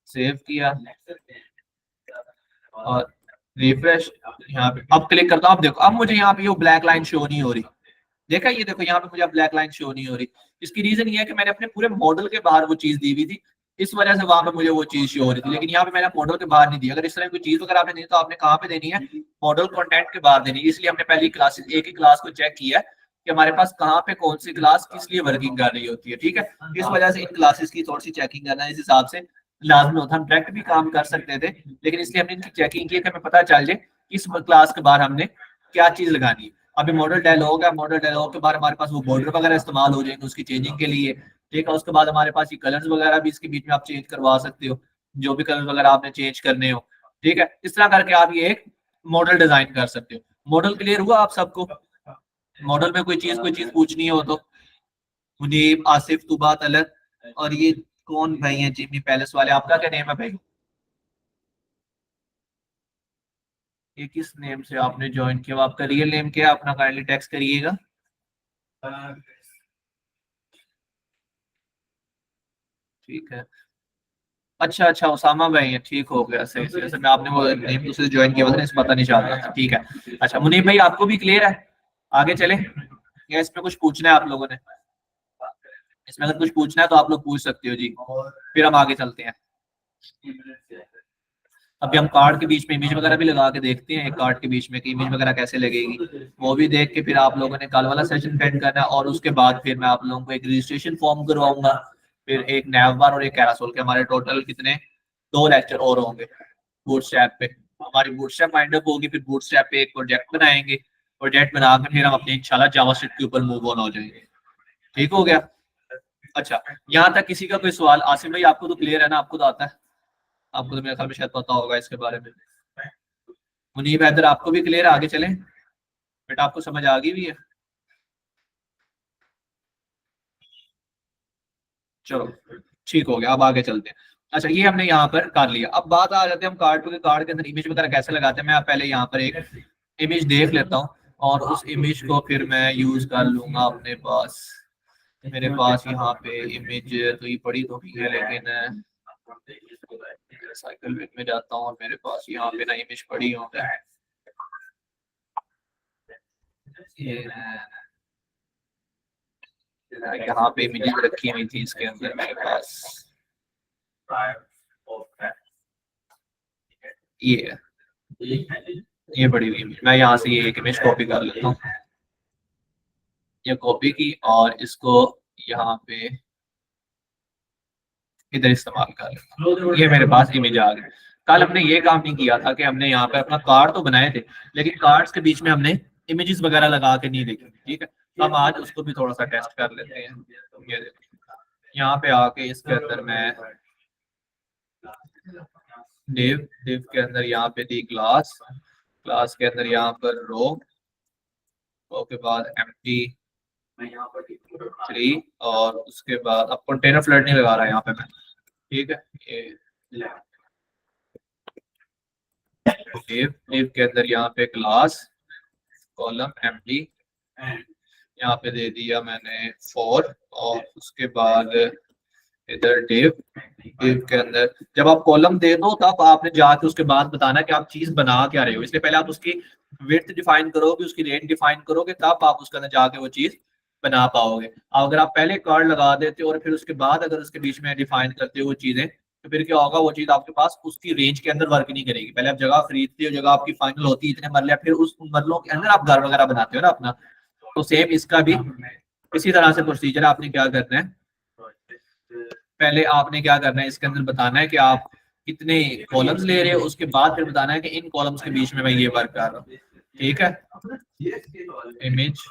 सेव किया, और रिफ्रेश यहाँ पे अब क्लिक करता हूँ। अब देखो अब मुझे यहाँ पे वो ब्लैक लाइन शो नहीं हो रही। देखा ये देखो यहाँ पे मुझे ब्लैक लाइन शो नहीं हो रही। इसकी रीजन ये है कि मैंने अपने पूरे मॉडल के बाहर वो चीज दी हुई थी, इस वजह से वहां पे मुझे वो चीज शो हो रही थी। लेकिन यहाँ पे मैंने मॉडल के बाहर नहीं दी। अगर इस तरह कोई चीज अगर आपने दी तो आपने कहाँ पे देनी है, मॉडल कंटेंट के बाहर देनी है। इसलिए हमने पहली क्लास एक ही क्लास को चेक किया कि हमारे पास कहाँ पे कौन सी क्लास किस लिए वर्किंग कर रही होती है। ठीक है, इस वजह से इन क्लासेस की थोड़ी सी चेकिंग करना इस हिसाब से लाजमी होता। हम डायरेक्ट भी काम कर सकते थे, लेकिन इसलिए हमने इनकी चेकिंग की कि हमें पता चल जाए इस क्लास के बाहर हमने क्या चीज लगानी है। अभी मॉडल डायलॉग है, मॉडल डायलॉग के बाद हमारे पास वो बॉर्डर वगैरह इस्तेमाल हो जाएंगे उसकी चेंजिंग के लिए। ठीक है, उसके बाद हमारे पास ये कलर्स वगैरह भी इसके बीच में आप चेंज करवा सकते हो, जो भी कलर वगैरह आपने चेंज करने हो। ठीक है, इस तरह करके आप ये एक मॉडल डिजाइन कर सकते हो। मॉडल क्लियर हुआ आप सबको? मॉडल में कोई चीज पूछनी हो तो मुनीब, आसिफ, तुबा, तलत, और ये कौन भाई है जिमी पैलेस वाले, आपका क्या नेम है भाई? ये किस नेम से आपने ज्वाइन किया? आपका रियल नेम क्या है अपना काइंडली टेक्स्ट करिएगा। ठीक है, अच्छा अच्छा उसामा भाई है, ठीक हो गया, सही सही से। मैं आपने वो नेम दूसरे ज्वाइन किया हुआ था, इस पता नहीं चल रहा था। ठीक है, अच्छा मुनीब भाई आपको भी क्लियर है? आगे चले या इसमें कुछ पूछना है आप लोगों ने? इसमें अगर कुछ पूछना है तो आप लोग पूछ सकते हो जी, फिर हम आगे चलते हैं। अभी हम कार्ड के बीच में इमेज वगैरह भी लगा के देखते हैं, एक कार्ड के बीच में कि इमेज वगैरह कैसे लगेगी, वो भी देख के फिर आप लोगों ने कल वाला सेशन अटेंड करना है। और उसके बाद फिर मैं आप लोगों को एक रजिस्ट्रेशन फॉर्म करवाऊंगा, फिर एक नैव बार और एक कैरासोल के। हमारे टोटल कितने, 2 लेक्चर और होंगे बूटस्ट्रैप पे। हमारी बूटस्ट्रैप वाइंड अप होगी, फिर बूटस्ट्रैप पे एक प्रोजेक्ट बनाएंगे। प्रोजेक्ट बनाकर फिर हम अपने इंशाल्लाह जावास्क्रिप्ट के ऊपर मूव ऑन हो जाएंगे। ठीक हो गया? अच्छा, यहाँ तक किसी का कोई सवाल? आसिम भाई आपको तो क्लियर है ना, आपको तो आता है, आपको तो मेरे ख्याल में शायद पता होगा इसके बारे में। मुनीब हैदर आपको भी क्लियर है? आगे चलें बेटा, आपको समझ आ गई भी है? चलो ठीक हो गया, अब आगे चलते हैं। अच्छा ये हमने यहाँ पर कर लिया, अब बात आ जाते हैं हम कार्ड पे। कार्ड के अंदर इमेज वगैरह कैसे लगाते हैं। मैं पहले यहाँ पर एक इमेज देख लेता हूँ और उस इमेज को फिर मैं यूज कर लूंगा अपने पास। मेरे पास यहाँ पे इमेज तो ये पड़ी तो नहीं है, लेकिन साइकिल में जाता हूँ और मेरे पास यहाँ पे ना इमेज पड़ी होता है। ये यहाँ पे इमेज रखी हुई थी इसके अंदर मेरे पास, ये ये बड़ी हुई इमेज। मैं यहाँ से ये एक इमेज कॉपी कर लेता हूँ, ये कॉपी की और इसको यहाँ पे इधर इस्तेमाल कर लेता हूँ। ये मेरे पास इमेज आ गई। कल हमने ये काम नहीं किया था कि हमने यहाँ पे अपना कार्ड तो बनाए थे, लेकिन कार्ड्स के बीच में हमने इमेजेस वगैरह लगा के नहीं देखी। ठीक है, हम आज उसको भी थोड़ा सा टेस्ट कर लेते हैं। ये देखो यहाँ पे आके इसके अंदर मैं div div के अंदर यहाँ पे दी क्लास, क्लास के अंदर यहाँ पर रो के बाद एम्प्टी 3, और उसके बाद अब कंटेनर फ्लड नहीं लगा रहा है यहाँ पे मैं। ठीक है, ये div के अंदर यहाँ पे क्लास कॉलम एम्प्टी, यहाँ पे दे दिया मैंने 4, और उसके बाद इधर div के अंदर जब आप कॉलम दे दो तब आपने जाके उसके बाद बताना कि आप चीज बना क्या रहे हो। इसलिए पहले आप उसकी विड्थ डिफाइन करोगे, उसकी रेंज डिफाइन करोगे, तब आप उसके अंदर जाके वो चीज बना पाओगे। अगर आप पहले कार्ड लगा देते हो और फिर उसके बाद अगर उसके बीच में डिफाइन करते हो वो चीजें, तो फिर क्या होगा, वो चीज आपके पास उसकी रेंज के अंदर वर्क नहीं करेगी। पहले आप जगह खरीदते हो, जगह आपकी फाइनल होती है इतने मरले, फिर उस मरलों के अंदर आप घर वगैरह बनाते हो ना अपना। तो सेम इसका भी इसी तरह से प्रोसीजर आपने क्या करना है, पहले आपने क्या करना है, इसके अंदर बताना है कि आप कितने कॉलम्स ले रहे हो, उसके बाद फिर बताना है कि इन कॉलम्स के बीच में मैं ये वर्क कर रहा हूँ। ठीक है, इमेज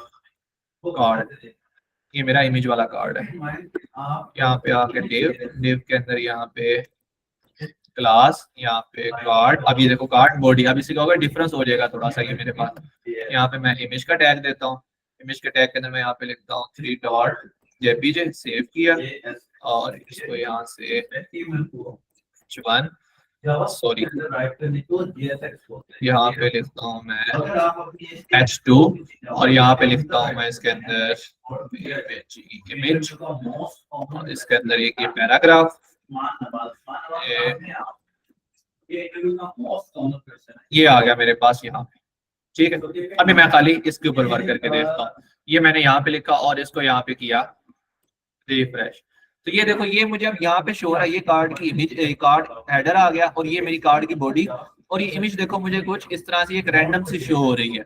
कार्ड, ये मेरा इमेज वाला कार्ड है। यहाँ पे आके डिव डिव के अंदर यहाँ पे क्लास, यहाँ पे कार्ड। अब ये देखो कार्ड बॉडी, अब इसी का होगा डिफरेंस हो जाएगा थोड़ा सा। ये मेरे पास यहाँ पे मैं इमेज का टैग देता हूँ, इमेज के टैग के अंदर मैं यहाँ पे लिखता हूँ 3 डॉट जेपीजे, सेव किया, और इसको यहाँ से 1 सॉरी यहाँ पे लिखता हूँ मैं H2, और यहाँ पे लिखता हूँ मैं इसके अंदर इमेज, और इसके अंदर एक ये पैराग्राफ, ये आ गया मेरे पास यहाँ पे, ठीक है। अभी मैं खाली इसके ऊपर वर्क करके देखता हूँ। ये मैंने यहाँ पे लिखा और इसको यहाँ पे किया रिफ्रेश। तो ये देखो, ये मुझे अब यहाँ पे शो हो रहा है, ये कार्ड की इमेज, कार्ड हेडर आ गया और ये मेरी कार्ड की बॉडी। और ये इमेज देखो मुझे कुछ इस तरह से एक रैंडम सी शो हो रही है,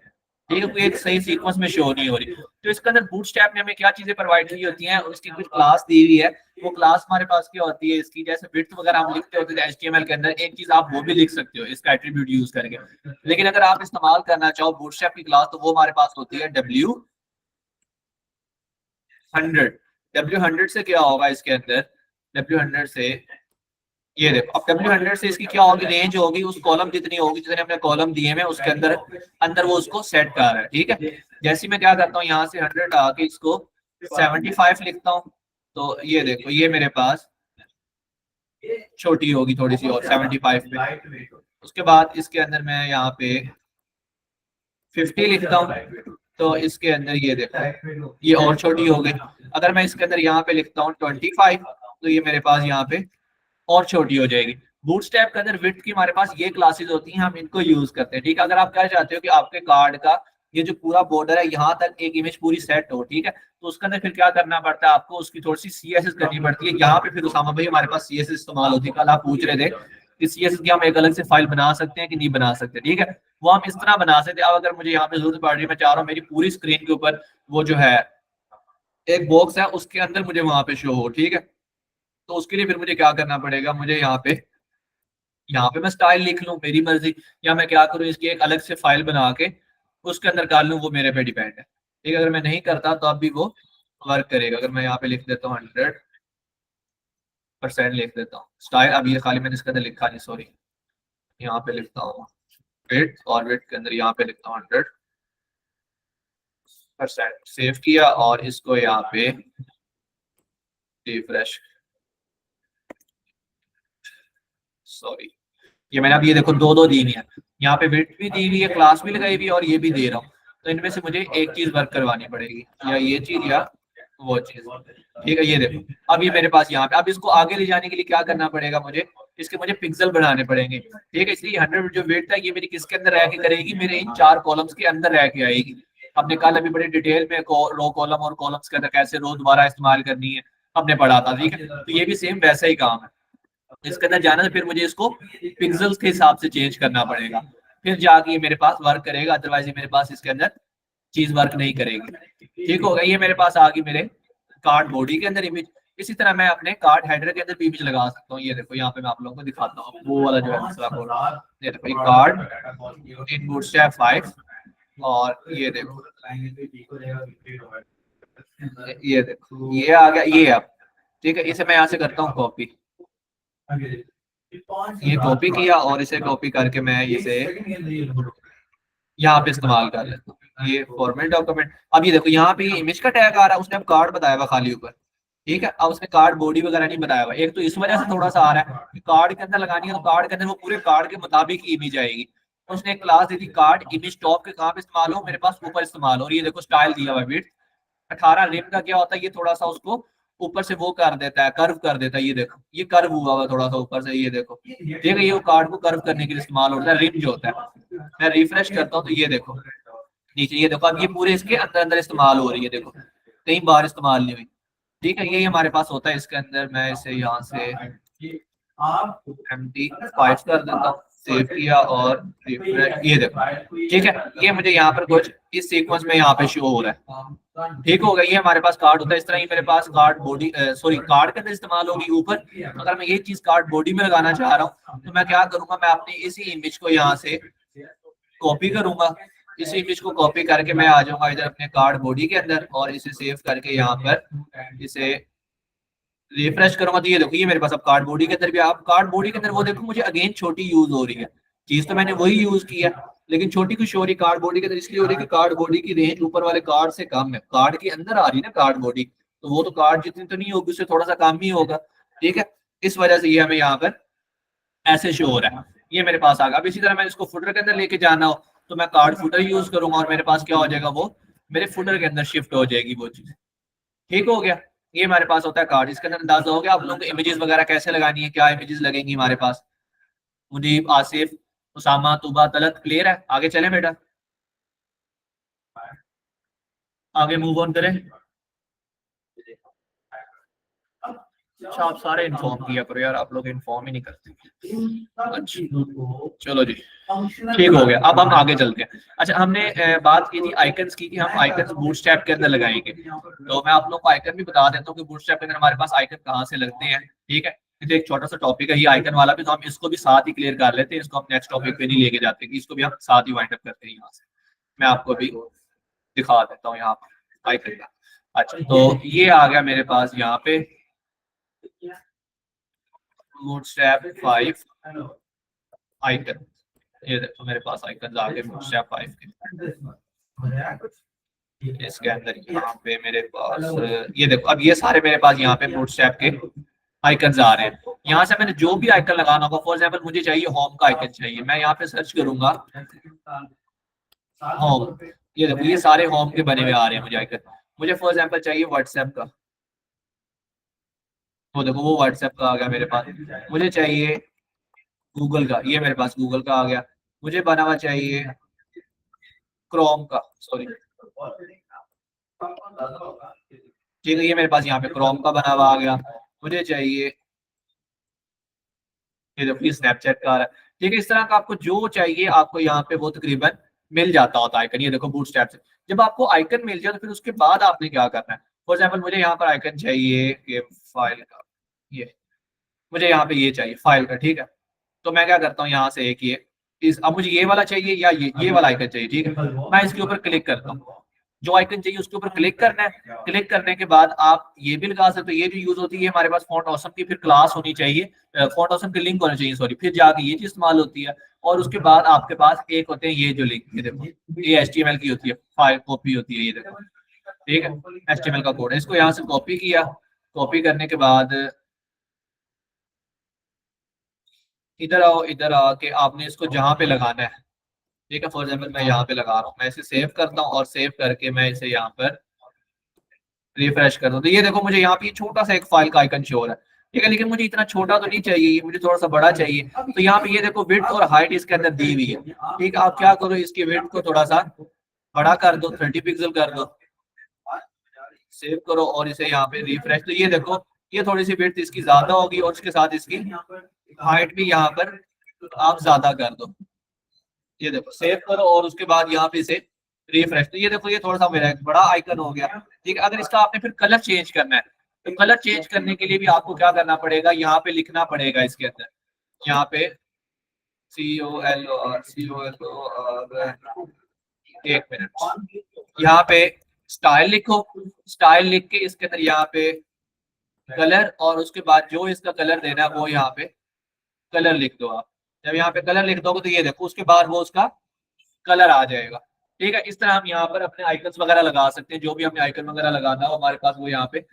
ठीक है, कोई एक सही सीक्वेंस में शो नहीं हो रही। तो इसके अंदर बूटस्ट्रैप ने हमें क्या चीजें प्रोवाइड की होती हैं, उसकी कुछ क्लास दी हुई है। वो क्लास हमारे पास क्या होती है, इसकी जैसे विड्थ वगैरह हम लिखते होते थे HTML के अंदर, एक चीज आप वो भी लिख सकते हो इसका एट्रीब्यूट यूज करके। लेकिन अगर आप इस्तेमाल करना चाहो बूटस्ट्रैप की क्लास, तो वो हमारे पास होती है W100। W100 से क्या होगा इसके अंदर, W100 से ये देखो, अब W100 से इसकी क्या होगी, रेंज होगी उस कॉलम जितनी होगी, जितने हमने कॉलम दिए हैं उसके अंदर अंदर वो उसको सेट कर रहा है, ठीक है। जैसे मैं क्या करता हूँ, यहाँ से 100 आके इसको 75 लिखता हूँ, तो ये देखो ये मेरे पास छोटी होगी थोड़ी सी और 75 पे। उसके बाद इसके अंदर मैं यहाँ पे 50 लिखता हूँ, तो इसके अंदर ये देखो ये और छोटी हो गई। अगर मैं इसके अंदर यहाँ पे लिखता हूँ 25, तो ये मेरे पास यहाँ पे और छोटी हो जाएगी। बूटस्ट्रैप के अंदर विड्थ की हमारे पास ये क्लासेस होती हैं, हम इनको यूज करते हैं, ठीक है। अगर आप क्या चाहते हो कि आपके कार्ड का ये जो पूरा बॉर्डर है यहाँ तक एक इमेज पूरी सेट हो, ठीक है, तो उसके अंदर फिर क्या करना पड़ता है आपको, उसकी थोड़ी सी CSS करनी पड़ती है। यहाँ पे फिर उसामा भाई हमारे पास CSS इस्तेमाल होती है, कल आप पूछ रहे थे कि CSS की हम एक अलग से फाइल बना सकते हैं कि नहीं बना सकते, ठीक है। वो हम इस तरह बना सकते हैं। अब अगर मुझे यहाँ पे जरूरत पड़ रही है, मैं चाह रहा हूँ मेरी पूरी स्क्रीन के ऊपर वो जो है एक बॉक्स है उसके अंदर मुझे वहां पे शो हो, ठीक है, तो उसके लिए फिर मुझे क्या करना पड़ेगा, मुझे यहाँ पे मैं स्टाइल लिख लूँ मेरी मर्जी, या मैं क्या करूँ इसकी एक अलग से फाइल बना के उसके अंदर डाल लूँ, वो मेरे पे डिपेंड है, ठीक है। अगर मैं नहीं करता तो अब भी वो वर्क करेगा। अगर मैं यहाँ पे लिख देता हूँ 100% लिख देता हूँ स्टाइल, अब ये खाली मैंने इसके अंदर लिखा नहीं, सॉरी, यहाँ पे लिखता हूँ वेट, और वेट के अंदर यहाँ पे लिखता हूँ 100%, सेव किया और इसको यहाँ पे रिफ्रेश, सॉरी, ये मैंने अब ये देखो दो दो दी हुई है, यहाँ पे वेट भी दी हुई है, क्लास भी लगाई हुई है और ये भी दे रहा हूँ। तो इनमें से मुझे एक चीज वर्क करवानी पड़ेगी, या ये चीज या वो चीज, ठीक है। ये देखो अब ये मेरे पास यहाँ पे, अब इसको आगे ले जाने के लिए क्या करना पड़ेगा मुझे, इसके मुझे पिक्सल बनाने पड़ेंगे, ठीक है। इसलिए 100 जो वेट था ये मेरी किसके अंदर रह के करेगी, मेरे इन 4 कॉलम्स के अंदर रह के आएगी। हमने कल अभी बड़े डिटेल में रो कॉलम और कॉलम्स के अंदर कैसे रो दोबारा इस्तेमाल करनी है हमने पढ़ा था, ठीक है। तो ये भी सेम वैसा ही काम है, इसके अंदर जाना है फिर मुझे इसको पिक्सल्स के हिसाब से चेंज करना पड़ेगा, फिर जाके ये मेरे पास वर्क करेगा, अदरवाइज ये मेरे पास इसके अंदर चीज वर्क नहीं करेगी, ठीक होगा। ये मेरे पास आ गई मेरे कार्ड बॉडी के अंदर इमेज। इसी तरह मैं अपने कार्ड हेडर के अंदर भी इमेज लगा सकता हूँ। ये देखो यहाँ पे मैं आप लोगों को दिखाता हूँ वो वाला जो है मसला बोल रहा हूँ। ये देखो ये कार्ड इन बूटस्ट्रैप 5, और ये देखो ये आ गया, ये अब ठीक है। इसे मैं यहाँ से करता हूँ कॉपी, ये कॉपी किया और इसे कॉपी करके मैं इसे यहाँ पे इस्तेमाल कर लेता हूँ, ये फॉर्मेट डॉक्यूमेंट। अब ये देखो यहाँ पे इमेज का टैग आ रहा है, उसने अब कार्ड बताया हुआ खाली ऊपर, ठीक है। अब उसने कार्ड बॉडी वगैरह नहीं बताया हुआ, एक तो इस वजह से थोड़ा सा आ रहा है कि कार्ड के अंदर लगानी है तो कार्ड के अंदर वो पूरे कार्ड के मुताबिक ही इमेज आएगी। उसने एक क्लास दी थी कार्ड इमेज टॉप के कहाँ पे इस्तेमाल हो, मेरे पास ऊपर इस्तेमाल हो। और ये देखो स्टाइल दिया हुआ है 18 रिम का क्या होता है, ये थोड़ा सा उसको ऊपर से वो कर देता है, कर्व कर देता है। ये देखो ये कर्व हुआ हुआ थोड़ा सा ऊपर से, ये देखो ठीक है, ये कार्ड को कर्व करने के लिए इस्तेमाल होता है रिम जो होता है। मैं रिफ्रेश करता हूँ तो ये देखो नीचे, ये देखो अब ये पूरे इसके अंदर अंदर इस्तेमाल हो रही है, देखो कई बार इस्तेमाल नहीं हुई, ठीक है। यही हमारे पास होता है इसके अंदर। मैं इसे यहाँ से MD5 कर देता हूँ, सेव किया और रिफ्रेश, ये देखो ठीक है। ये मुझे यहाँ पर कुछ इस सीक्वेंस में यहाँ पे शो हो रहा है, ठीक हो गया। ये हमारे पास कार्ड होता है इस तरह ही, मेरे पास कार्ड बॉडी सॉरी कार्ड के अंदर इस्तेमाल होगी ऊपर। अगर मैं ये चीज कार्ड बॉडी में लगाना चाह रहा हूँ तो मैं क्या करूंगा, मैं अपनी इसी इमेज को यहाँ से कॉपी करूंगा, इसी इमेज को कॉपी करके मैं आ जाऊंगा इधर अपने कार्ड बॉडी के अंदर और इसे सेव करके यहाँ पर इसे रिफ्रेश करूंगा तो ये देखो ये मेरे पास अब कार्ड बॉडी के अंदर भी, आप कार्ड बॉडी के अंदर वो देखो मुझे अगेन छोटी यूज हो रही है, चीज तो मैंने वही यूज किया लेकिन छोटी कुछ हो रही कार्ड बॉडी के अंदर, इसलिए हो रही है कि कार्ड बॉडी की रेंज ऊपर वाले कार्ड से कम है, कार्ड के अंदर आ रही है ना कार्ड बॉडी, तो वो तो कार्ड जितनी तो नहीं होगी, उससे थोड़ा सा कम ही होगा, ठीक है। इस वजह से ये हमें यहाँ पर ऐसे शो हो रहा है। ये मेरे पास आ गया। अब इसी तरह मैं इसको फुटर के अंदर लेके जाना हो तो मैं कार्ड फुटर यूज करूंगा और मेरे पास क्या हो जाएगा, वो मेरे फुटर के अंदर शिफ्ट हो जाएगी वो चीज, ठीक हो गया। ये हमारे पास होता है कार्ड। इसके अंदर अंदाजा हो गया आप लोगों को इमेजेस वगैरह कैसे लगानी है, क्या इमेजेस लगेंगी हमारे पास। मुनीब, आसिफ, उसामा, तुबा, तलत, क्लियर है? आगे चलें बेटा, आगे मूव ऑन करें। अच्छा, आप सारे इन्फॉर्म किया करो यार, आप लोग इन्फॉर्म ही नहीं करते। अच्छा चलो जी, ठीक हो गया। अब हम आगे चलते हैं। अच्छा, हमने बात की थी आइकन्स की कि हम आइकन्स बूटस्ट्रैप के अंदर लगाएंगे। तो मैं आप लोगों को आइकन भी बता देता हूँ कि बूटस्ट्रैप के अंदर हमारे पास आइकन कहाँ से लगते हैं। ठीक है, तो एक छोटा सा टॉपिक है ये आइकन वाला भी, तो हम इसको भी साथ ही क्लियर कर लेते हैं। इसको हम नेक्स्ट टॉपिक पे नहीं लेके जाते, कि इसको भी हम साथ ही वाइंड अप करते हैं यहाँ से। मैं आपको भी दिखा देता हूँ यहाँ पर आइकन का। अच्छा, तो ये आ गया मेरे पास यहाँ पे बूटस्ट्रैप 5 आइकन। ये देखो मेरे पास आइकन आ गए बूटस्ट्रैप 5 के। इसके अंदर यहाँ पे मेरे पास ये देखो, अब ये सारे मेरे पास यहाँ पे बूटस्ट्रैप के आइकन्स आ रहे हैं। यहाँ से मैंने जो भी आइकन लगाना होगा, फॉर एग्जांपल मुझे चाहिए होम का आइकन चाहिए, मैं यहाँ पे सर्च करूंगा होम। ये देखो ये सारे होम के बने हुए आ रहे हैं मुझे आइकन। मुझे फॉर एग्जांपल चाहिए व्हाट्सएप का, वो देखो वो व्हाट्सएप का आ गया मेरे पास। मुझे चाहिए गूगल का, ये मेरे पास गूगल का आ गया। मुझे बना हुआ चाहिए क्रोम का, सॉरी, ठीक है, ये मेरे पास यहाँ पे क्रोम का बना हुआ आ गया। मुझे चाहिए, ये देखो स्नैपचैट का आ रहा है। ठीक है, इस तरह का आपको जो चाहिए आपको यहाँ पे वो तकरीबन मिल जाता होता है आइकन। ये देखो बूटस्ट्रैप से जब आपको आइकन मिल जाए तो फिर उसके बाद आपने क्या करना है। फॉर एग्जाम्पल मुझे यहाँ पर आइकन चाहिए ये फाइल का, ये मुझे यहाँ पे ये चाहिए फाइल का, ठीक है। तो मैं क्या करता हूँ यहाँ से एक ये इस, अब मुझे ये वाला चाहिए या ये वाला आइकन चाहिए, ठीक है। मैं इसके ऊपर क्लिक करता हूँ, जो आइकन चाहिए उसके ऊपर क्लिक करना है। क्लिक करने के बाद आप ये भी लगा सकते हो, ये जो यूज होती है हमारे पास फॉन्ट ऑसम की फिर क्लास होनी चाहिए, फॉन्ट ऑसम के लिंक होने चाहिए, सॉरी, फिर जाके ये चीज इस्तेमाल होती है। और उसके बाद आपके पास एक होते हैं ये जो लिंक, ये देखो ये HTML की होती है, फाइल कॉपी होती है, ये देखो, ठीक है। HTML का कोड है, इसको यहाँ से कॉपी किया। कॉपी करने के बाद इधर आओ, इधर आके आपने इसको जहाँ पे लगाना है, ठीक है। फॉर एग्जाम्पल मैं यहाँ पे लगा रहा हूँ, मैं इसे सेव करता हूँ और सेव करके मैं इसे यहाँ पर रिफ्रेश कर दूं तो ये देखो मुझे यहाँ पे छोटा सा एक फाइल का आइकन शो हो रहा है, ठीक है। लेकिन मुझे इतना छोटा तो नहीं चाहिए, ये मुझे थोड़ा सा बड़ा चाहिए। तो यहाँ पे ये देखो विड्थ और हाइट इसके अंदर दी हुई है, ठीक है। आप क्या करो, इसकी विड्थ को थोड़ा सा बड़ा कर दो, 30 पिक्सल कर दो, सेव करो और इसे यहाँ पे रिफ्रेश। तो ये देखो ये थोड़ी सी विड्थ इसकी ज्यादा होगी और उसके साथ इसकी हाइट भी यहाँ पर आप ज्यादा कर दो। ये देखो सेव करो और उसके बाद यहाँ पे इसे रिफ्रेश। तो ये देखो ये थोड़ा सा मेरा एक बड़ा आइकन हो गया, ठीक है। अगर इसका आपने फिर कलर चेंज करना है तो कलर चेंज करने के लिए भी आपको क्या करना पड़ेगा, यहाँ पे लिखना पड़ेगा इसके अंदर, यहाँ पे COLOR, एक मिनट, यहाँ पे स्टाइल लिखो। स्टाइल लिख के इसके अंदर यहाँ पे कलर, और उसके बाद जो इसका कलर देना है वो यहाँ पे कलर लिख दो आप। जब यहाँ पे कलर लिख दोगे तो ये देखो उसके बाद वो उसका कलर आ जाएगा, ठीक है। इस तरह हम यहाँ पर अपने आइकन्स वगैरह लगा सकते हैं, जो भी हमें आइकन वगैरह लगाना हो हमारे पास वो यहाँ पे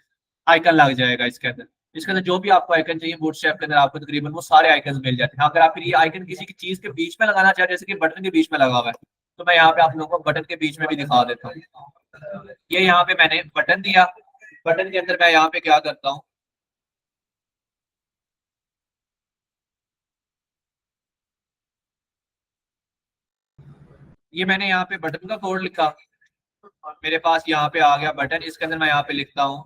आइकन लग जाएगा इसके अंदर। इसके अंदर जो भी आपको आइकन चाहिए बूटस्ट्रैप के अंदर आपको तकरीबन वो सारे आइकन मिल जाते हैं। हाँ, अगर आप फिर ये आइकन किसी की चीज के बीच में लगाना चाहते हैं, जैसे कि बटन के बीच में लगा हुआ है, तो मैं यहाँ पे आप लोगों को बटन के बीच में भी दिखा देता हूँ। ये यहाँ पे मैंने बटन दिया, बटन के अंदर मैं यहाँ पे क्या करता हूँ, ये मैंने यहाँ पे बटन का कोड लिखा, मेरे पास यहाँ पे आ गया बटन। इसके अंदर मैं यहाँ पे लिखता हूँ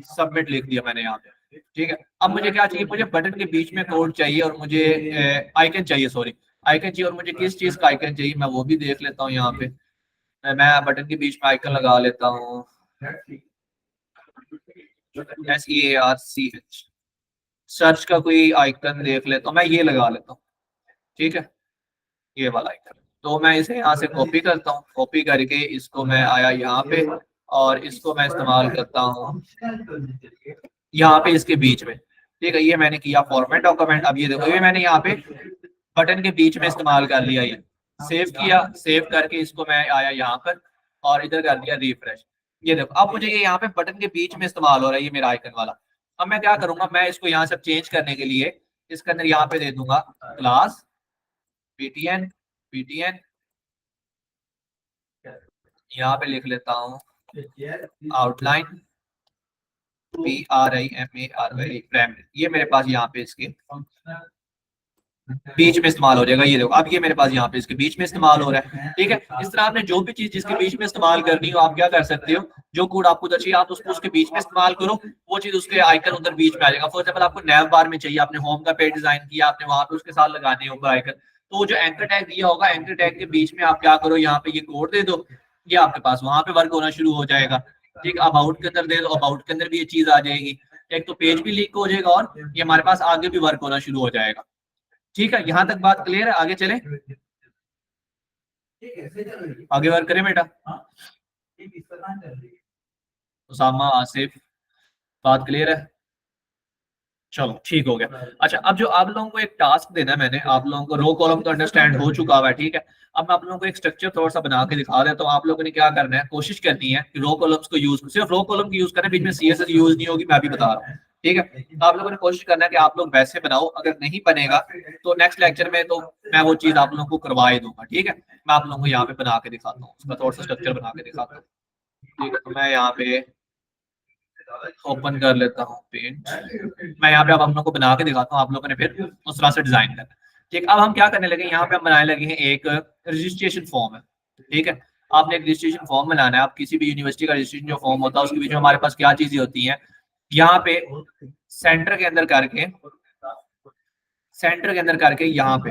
सबमिट, लिख दिया मैंने यहाँ पे, ठीक है। अब मुझे क्या चाहिए, मुझे बटन के बीच में कोड चाहिए और मुझे आइकन चाहिए, सॉरी, आइकन चाहिए। और मुझे किस चीज का आइकन चाहिए मैं वो भी देख लेता हूँ यहाँ पे। मैं बटन के बीच में आइकन लगा लेता हूँ, SEARCH, सर्च का कोई आइकन देख लेता हूँ, मैं ये लगा लेता हूँ, ठीक है, ये वाला आइकन। तो मैं इसे यहाँ से कॉपी करता हूँ, कॉपी करके इसको मैं आया यहाँ पे और इसको मैं इस्तेमाल करता हूँ यहाँ पे इसके बीच में, ठीक है। ये मैंने किया फॉर्मेट डॉक्यूमेंट। अब ये देखो ये मैंने यहाँ पे बटन के बीच में इस्तेमाल कर लिया, ये सेव किया, सेव करके इसको मैं आया यहाँ पर और इधर कर दिया रिफ्रेश। ये देखो अब मुझे ये यहाँ पे बटन के बीच में इस्तेमाल हो रहा है ये मेरा आइकन वाला। अब मैं क्या करूंगा, मैं इसको यहाँ से चेंज करने के लिए इसके अंदर यहाँ पे दे दूंगा क्लास ptn, ptn यहाँ पे लिख लेता हूँ आउटलाइन, PRIMARY प्राइमरी, ये मेरे पास यहाँ पे इसके बीच में इस्तेमाल हो जाएगा। ये देखो अब ये मेरे पास यहाँ पे इसके बीच में इस्तेमाल हो रहा है, ठीक है। इस तरह आपने जो भी चीज जिसके बीच में इस्तेमाल करनी हो आप क्या कर सकते हो, जो कोड आपको उधर चाहिए आप उसको उसके बीच में इस्तेमाल करो, वो चीज उसके आइकन उधर बीच में आ जाएगा। फॉर एग्जाम्पल आपको नैव बार में चाहिए, आपने होम का पेज डिजाइन किया, आपने वहां पे उसके साथ लगाने होगा आइकन, तो वो जो एंकर टैग दिया होगा एंकर टैग के बीच में आप क्या करो, यहाँ पे ये कोड दे दो, ये आपके पास वहां पे वर्क होना शुरू हो जाएगा, ठीक। अबाउट के अंदर दे दो, अबाउट के अंदर भी ये चीज आ जाएगी, एक तो पेज भी लीक हो जाएगा और ये हमारे पास आगे भी वर्क होना शुरू हो जाएगा, ठीक है। यहां तक बात क्लियर है, आगे चले, आगे वर्क करें बेटा। उसामा, आसिफ, बात क्लियर है, चलो ठीक हो गया। अच्छा अब जो आप लोगों को एक टास्क देना है मैंने, आप लोगों को रो कॉलम तो अंडरस्टैंड हो चुका हुआ है, ठीक है। अब मैं आप लोगों को एक स्ट्रक्चर थोड़ा सा बना के दिखा देता हूँ। आप लोगों ने क्या करना है, कोशिश करनी है कि रो कॉलम्स को यूज, सिर्फ रो कॉलम की यूज करें, बीच में CSS यूज नहीं होगी, मैं अभी बता रहा हूँ, ठीक है। तो आप लोगों ने कोशिश करना है कि आप लोग वैसे बनाओ, अगर नहीं बनेगा तो नेक्स्ट लेक्चर में तो मैं वो चीज आप लोगों को करवा ही दूंगा, ठीक है। मैं आप लोगों को यहाँ पे बना के दिखाता हूँ, उसका थोड़ा सा स्ट्रक्चर बना के दिखाता हूँ, ठीक है। तो मैं यहाँ पे ओपन कर लेता हूँ पेंट, मैं यहाँ पे अब हम लोग को बना के दिखाता हूँ, आप लोगों ने फिर उस तरह से डिजाइन करना, ठीक। अब हम क्या करने लगे, यहाँ पे हम बनाने लगे हैं एक रजिस्ट्रेशन फॉर्म है, ठीक है। आपने एक रजिस्ट्रेशन फॉर्म बनाना है, आप किसी भी यूनिवर्सिटी का रजिस्ट्रेशन जो फॉर्म होता है उसके बीच में हमारे पास क्या चीजें होती हैं, यहाँ पे सेंटर के अंदर करके, सेंटर के अंदर करके यहाँ पे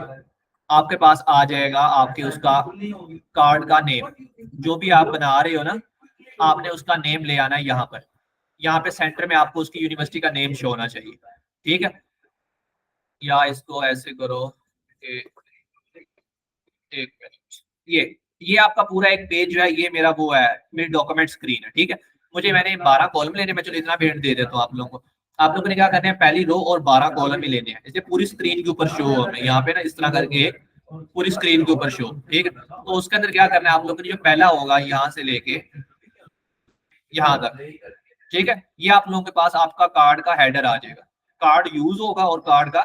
आपके पास आ जाएगा आपके उसका कार्ड का नेम, जो भी आप बना रहे हो ना, आपने उसका नेम ले आना है यहाँ पर, यहाँ पे सेंटर में आपको उसकी यूनिवर्सिटी का नेम शो होना चाहिए, ठीक है। या इसको ऐसे करो, एक मिनट, ये आपका पूरा एक पेज जो है, ये मेरा वो है, मेरी डॉक्यूमेंट स्क्रीन है, ठीक है। मुझे मैंने 12 कॉलम लेने में, चलो इतना भी हिंट दे देता हूँ आप लोगों को। आप लोगों ने क्या करना है, पहली रो और 12 कॉलम ही लेने हैं, इसलिए पूरी स्क्रीन के ऊपर शो हो हमें यहाँ पे ना, इस तरह करके पूरी स्क्रीन के ऊपर शो, ठीक है। तो उसके अंदर क्या करना है आप लोगों ने, जो पहला होगा यहाँ से लेके यहाँ तक, ठीक है, ये आप लोगों के पास आपका कार्ड का हेडर आ जाएगा, कार्ड यूज होगा और कार्ड का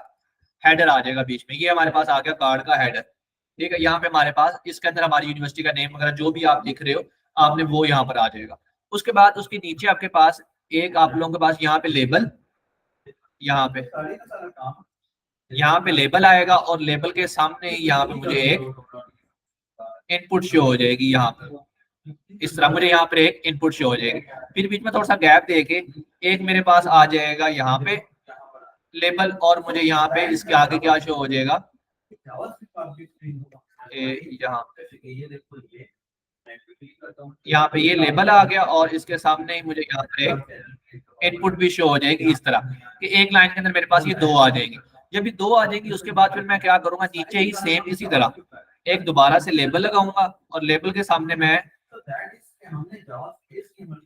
हेडर आ जाएगा बीच में, ये हमारे पास आ गया कार्ड का हेडर, ठीक है। यहाँ पे हमारे पास इसके अंदर हमारी यूनिवर्सिटी का नेम वगैरह जो भी आप लिख रहे हो आपने वो यहाँ पर आ जाएगा। उसके बाद उसके नीचे आपके पास एक, आप लोगों के पास यहाँ पे लेबल, यहाँ पे लेबल आएगा और लेबल के सामने ही यहाँ पे मुझे एक इनपुट शो हो जाएगी, यहाँ पर इस तरह मुझे यहाँ पर एक इनपुट शो हो जाएगी, फिर बीच में थोड़ा सा गैप देके एक मेरे पास आ जाएगा यहाँ पे लेबल, और मुझे यहाँ पे इसके आगे क्या शो हो जाएगा, यहाँ पे ये लेबल आ गया और इसके सामने ही मुझे यहाँ पे एक इनपुट भी शो हो जाएगी, इस तरह कि एक लाइन के अंदर मेरे पास ये दो आ जाएगी। जब ये दो आ जाएगी उसके बाद फिर मैं क्या करूंगा, नीचे ही सेम इसी तरह एक दोबारा से लेबल लगाऊंगा और लेबल के सामने मैं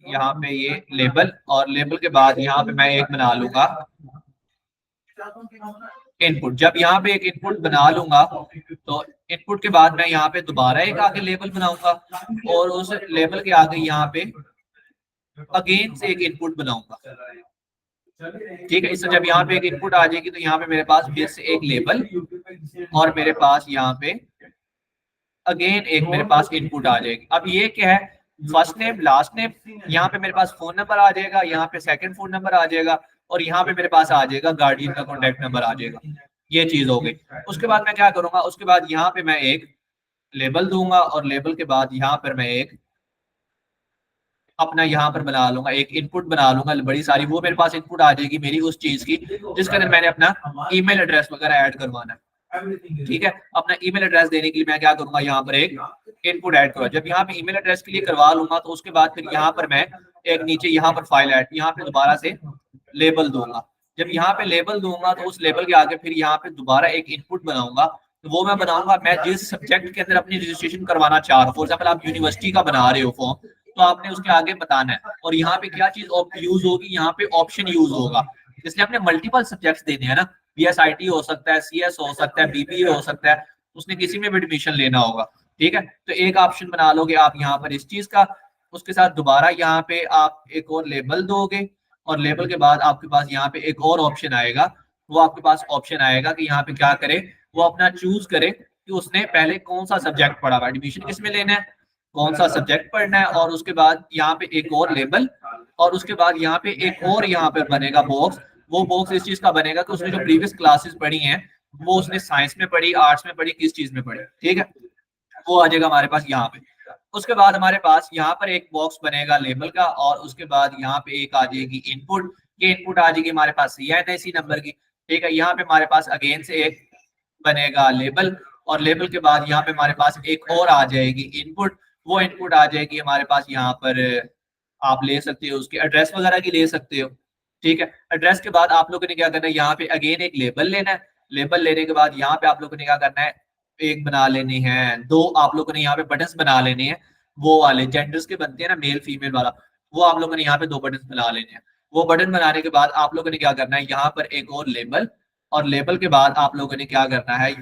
यहाँ पे ये लेबल, और लेबल के बाद यहाँ पे मैं एक बना लूंगा इनपुट। जब यहाँ पे एक इनपुट बना लूंगा तो इनपुट के बाद मैं यहाँ पे दोबारा एक आगे लेबल बनाऊंगा और उस लेबल के आगे यहाँ पे अगेन से एक इनपुट बनाऊंगा, ठीक है। इससे जब यहाँ पे एक इनपुट आ जाएगी तो यहाँ पे मेरे पास फिर से एक लेबल और मेरे पास यहाँ पे अगेन एक मेरे पास इनपुट आ जाएगी। अब ये क्या है, फर्स्ट नेम लास्ट नेम, यहाँ पे मेरे पास फोन नंबर आ जाएगा, यहाँ पे सेकंड फोन नंबर आ जाएगा और यहाँ पे मेरे पास आ जाएगा गार्डियन का कॉन्टेक्ट नंबर आ जाएगा, ये चीज हो गई। उसके बाद मैं क्या करूंगा, उसके बाद यहाँ पे मैं एक लेबल दूंगा और लेबल के बाद यहाँ पर मैं एक अपना यहाँ पर बना लूंगा, एक इनपुट बना लूंगा बड़ी सारी, वो मेरे पास इनपुट आ जाएगी मेरी उस चीज की जिसके अंदर मैंने अपना ईमेल एड्रेस वगैरह ऐड करवाना है, ठीक है। अपना ईमेल एड्रेस देने के लिए मैं क्या करूंगा, यहाँ पर एक इनपुट ऐड करूंगा। जब यहाँ पे ईमेल एड्रेस के लिए करवा लूंगा तो उसके बाद फिर यहाँ पर मैं एक नीचे यहाँ पर फाइल ऐड, यहाँ पे दोबारा से लेबल दूंगा। जब यहाँ पे लेबल दूंगा तो उस लेबल के आगे फिर यहाँ पे दोबारा एक इनपुट बनाऊंगा, तो वो मैं बनाऊंगा मैं जिस सब्जेक्ट के अंदर अपनी रजिस्ट्रेशन करवाना चाह रहा हूँ। फॉर एग्जाम्पल आप यूनिवर्सिटी का बना रहे हो फॉर्म, तो आपने उसके आगे बताना है और यहाँ पे क्या चीज यूज होगी, यहाँ पे ऑप्शन यूज होगा, इसलिए आपने मल्टीपल सब्जेक्ट्स देने हैं ना, BSIT हो सकता है, CS हो सकता है, BBA हो सकता है, उसने किसी में भी एडमिशन लेना होगा, ठीक है। तो एक ऑप्शन बना लोगे आप यहाँ पर इस चीज का, उसके साथ दोबारा यहाँ पे आप एक और लेबल दोगे और लेबल के बाद आपके पास यहाँ पे एक और ऑप्शन आएगा, वो आपके पास ऑप्शन आएगा कि यहाँ पे क्या करे, वो अपना चूज करे कि उसने पहले कौन सा सब्जेक्ट पढ़ा हुआ, एडमिशन किस में लेना है, कौन सा सब्जेक्ट पढ़ना है, और उसके बाद यहाँ पे एक और लेबल, और उसके बाद यहाँ पे एक और यहाँ पे बनेगा बॉक्स। वो बॉक्स इस चीज का बनेगा कि उसने जो प्रीवियस क्लासेस पढ़ी हैं वो उसने साइंस में पढ़ी, आर्ट्स में पढ़ी, किस चीज में पढ़ी, ठीक है, वो आ जाएगा हमारे पास यहाँ पे। उसके बाद हमारे पास यहाँ पर एक बॉक्स बनेगा लेबल का, और उसके बाद यहाँ पे एक आ जाएगी इनपुट। ये इनपुट आ जाएगी हमारे पास CNSE नंबर की, ठीक है। यहाँ पे हमारे पास अगेन से एक बनेगा लेबल, और लेबल के बाद यहाँ पे हमारे पास एक और आ जाएगी इनपुट। वो इनपुट आ जाएगी हमारे पास यहाँ पर, आप ले सकते हो उसकी एड्रेस वगैरह की ले सकते हो, ठीक है। एड्रेस के बाद आप लोगों ने क्या करना है, यहाँ पे अगेन एक लेबल लेना है। लेबल लेने के बाद यहाँ पे आप लोगों ने क्या करना है, एक बना लेनी है, दो आप लोगों ने यहाँ पे बटन्स बना लेने हैं, वो वाले जेंडर्स के बनते हैं ना, मेल फीमेल वाला, वो आप लोगों ने यहाँ पे दो बटन बना लेने हैं। वो बटन बनाने के बाद आप लोगों ने क्या करना है, यहाँ पर एक और लेबल, और लेबल के बाद आप लोगों ने क्या करना है,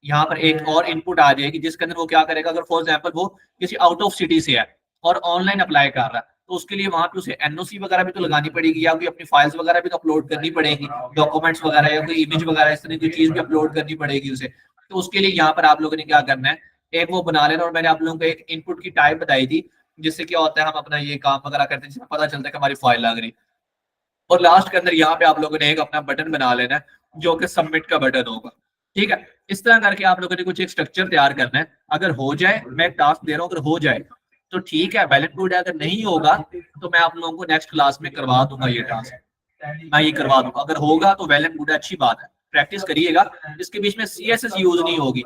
यहाँ पर एक और इनपुट आ जाएगी जिसके अंदर वो क्या करेगा, अगर फॉर एग्जाम्पल वो किसी आउट ऑफ सिटी से है और ऑनलाइन अप्लाई कर रहा है, तो उसके लिए वहां पे उसे NOC वगैरह भी तो लगानी पड़ेगी, या कोई अपनी फाइल्स वगैरह भी तो अपलोड करनी पड़ेगी, डॉक्यूमेंट्स वगैरह या कोई इमेज वगैरह इस तरह की चीज भी अपलोड करनी पड़ेगी उसे। तो उसके लिए यहाँ पर आप लोगों ने क्या करना है, एक वो बना लेना। और मैंने आप लोगों को एक इनपुट की टाइप बताई थी, जिससे क्या होता है, हम अपना ये काम वगैरह करते हैं जिसमें पता चलता है कि हमारी फाइल लग रही। और लास्ट के अंदर यहाँ पे आप लोगों ने एक अपना बटन बना लेना है जो कि सबमिट का बटन होगा, ठीक है। इस तरह करके आप लोगों ने कुछ एक स्ट्रक्चर तैयार करना है। अगर हो जाए, मैं एक टास्क दे रहा हूँ, अगर हो जाए तो ठीक है, वेल एंड गुड है। अगर नहीं होगा तो मैं आप लोगों को नेक्स्ट क्लास में करवा दूंगा ये टास्क, मैं ये करवा दूंगा। अगर होगा तो वेल एंड गुड है, अच्छी बात है, प्रैक्टिस करिएगा। इसके बीच में CSS यूज नहीं होगी,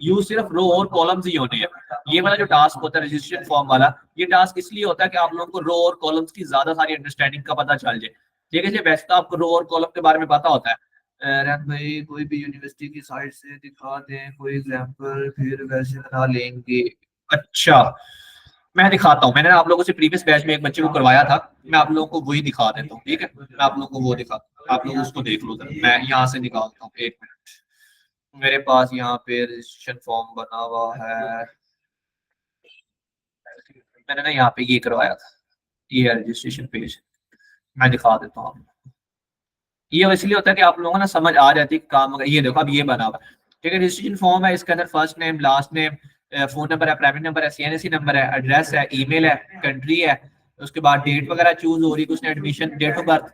यूज सिर्फ रो और कॉलम्स ही होने हैं। ये वाला जो टास्क होता है रजिस्ट्रेशन फॉर्म वाला, ये टास्क इसलिए होता है कि आप लोगों को रो और कॉलम्स की ज्यादा सारी अंडरस्टैंडिंग का पता चल जाए, ठीक है जी। वैसे तो आपको रो और कॉलम के बारे में पता होता है। रेहान भाई कोई भी यूनिवर्सिटी की साइट से दिखा दें कोई एग्जांपल, फिर वैसे बना लेंगे। अच्छा, मैं दिखाता हूँ, मैंने आप लोगों से प्रीवियस बैच में एक बच्चे को करवाया था, मैं आप लोगों को वही दिखा देता हूँ, ठीक है। मैं आप लोगों को वो दिखा, आप लोग उसको देख लो जरा। मैं यहाँ से निकालता हूँ, एक मिनट, मेरे पास यहाँ पे रजिस्ट्रेशन फॉर्म बना हुआ है, मैंने ना यहाँ पे ये करवाया था, ये है रजिस्ट्रेशन पेज, मैं दिखा देता हूँ आपको। ये इसलिए होता है कि आप लोगों को ना समझ आ जाती है काम वगैरह। ये देखो अब ये बना हुआ है, ठीक है। रजिस्ट्रेशन फॉर्म है, इसके अंदर first name, last name, phone number है, प्राइमरी नंबर है, CNSE नंबर है, एड्रेस है, ईमेल है, कंट्री है, उसके बाद डेट वगैरह चूज हो रही है, उसने admission, date of birth,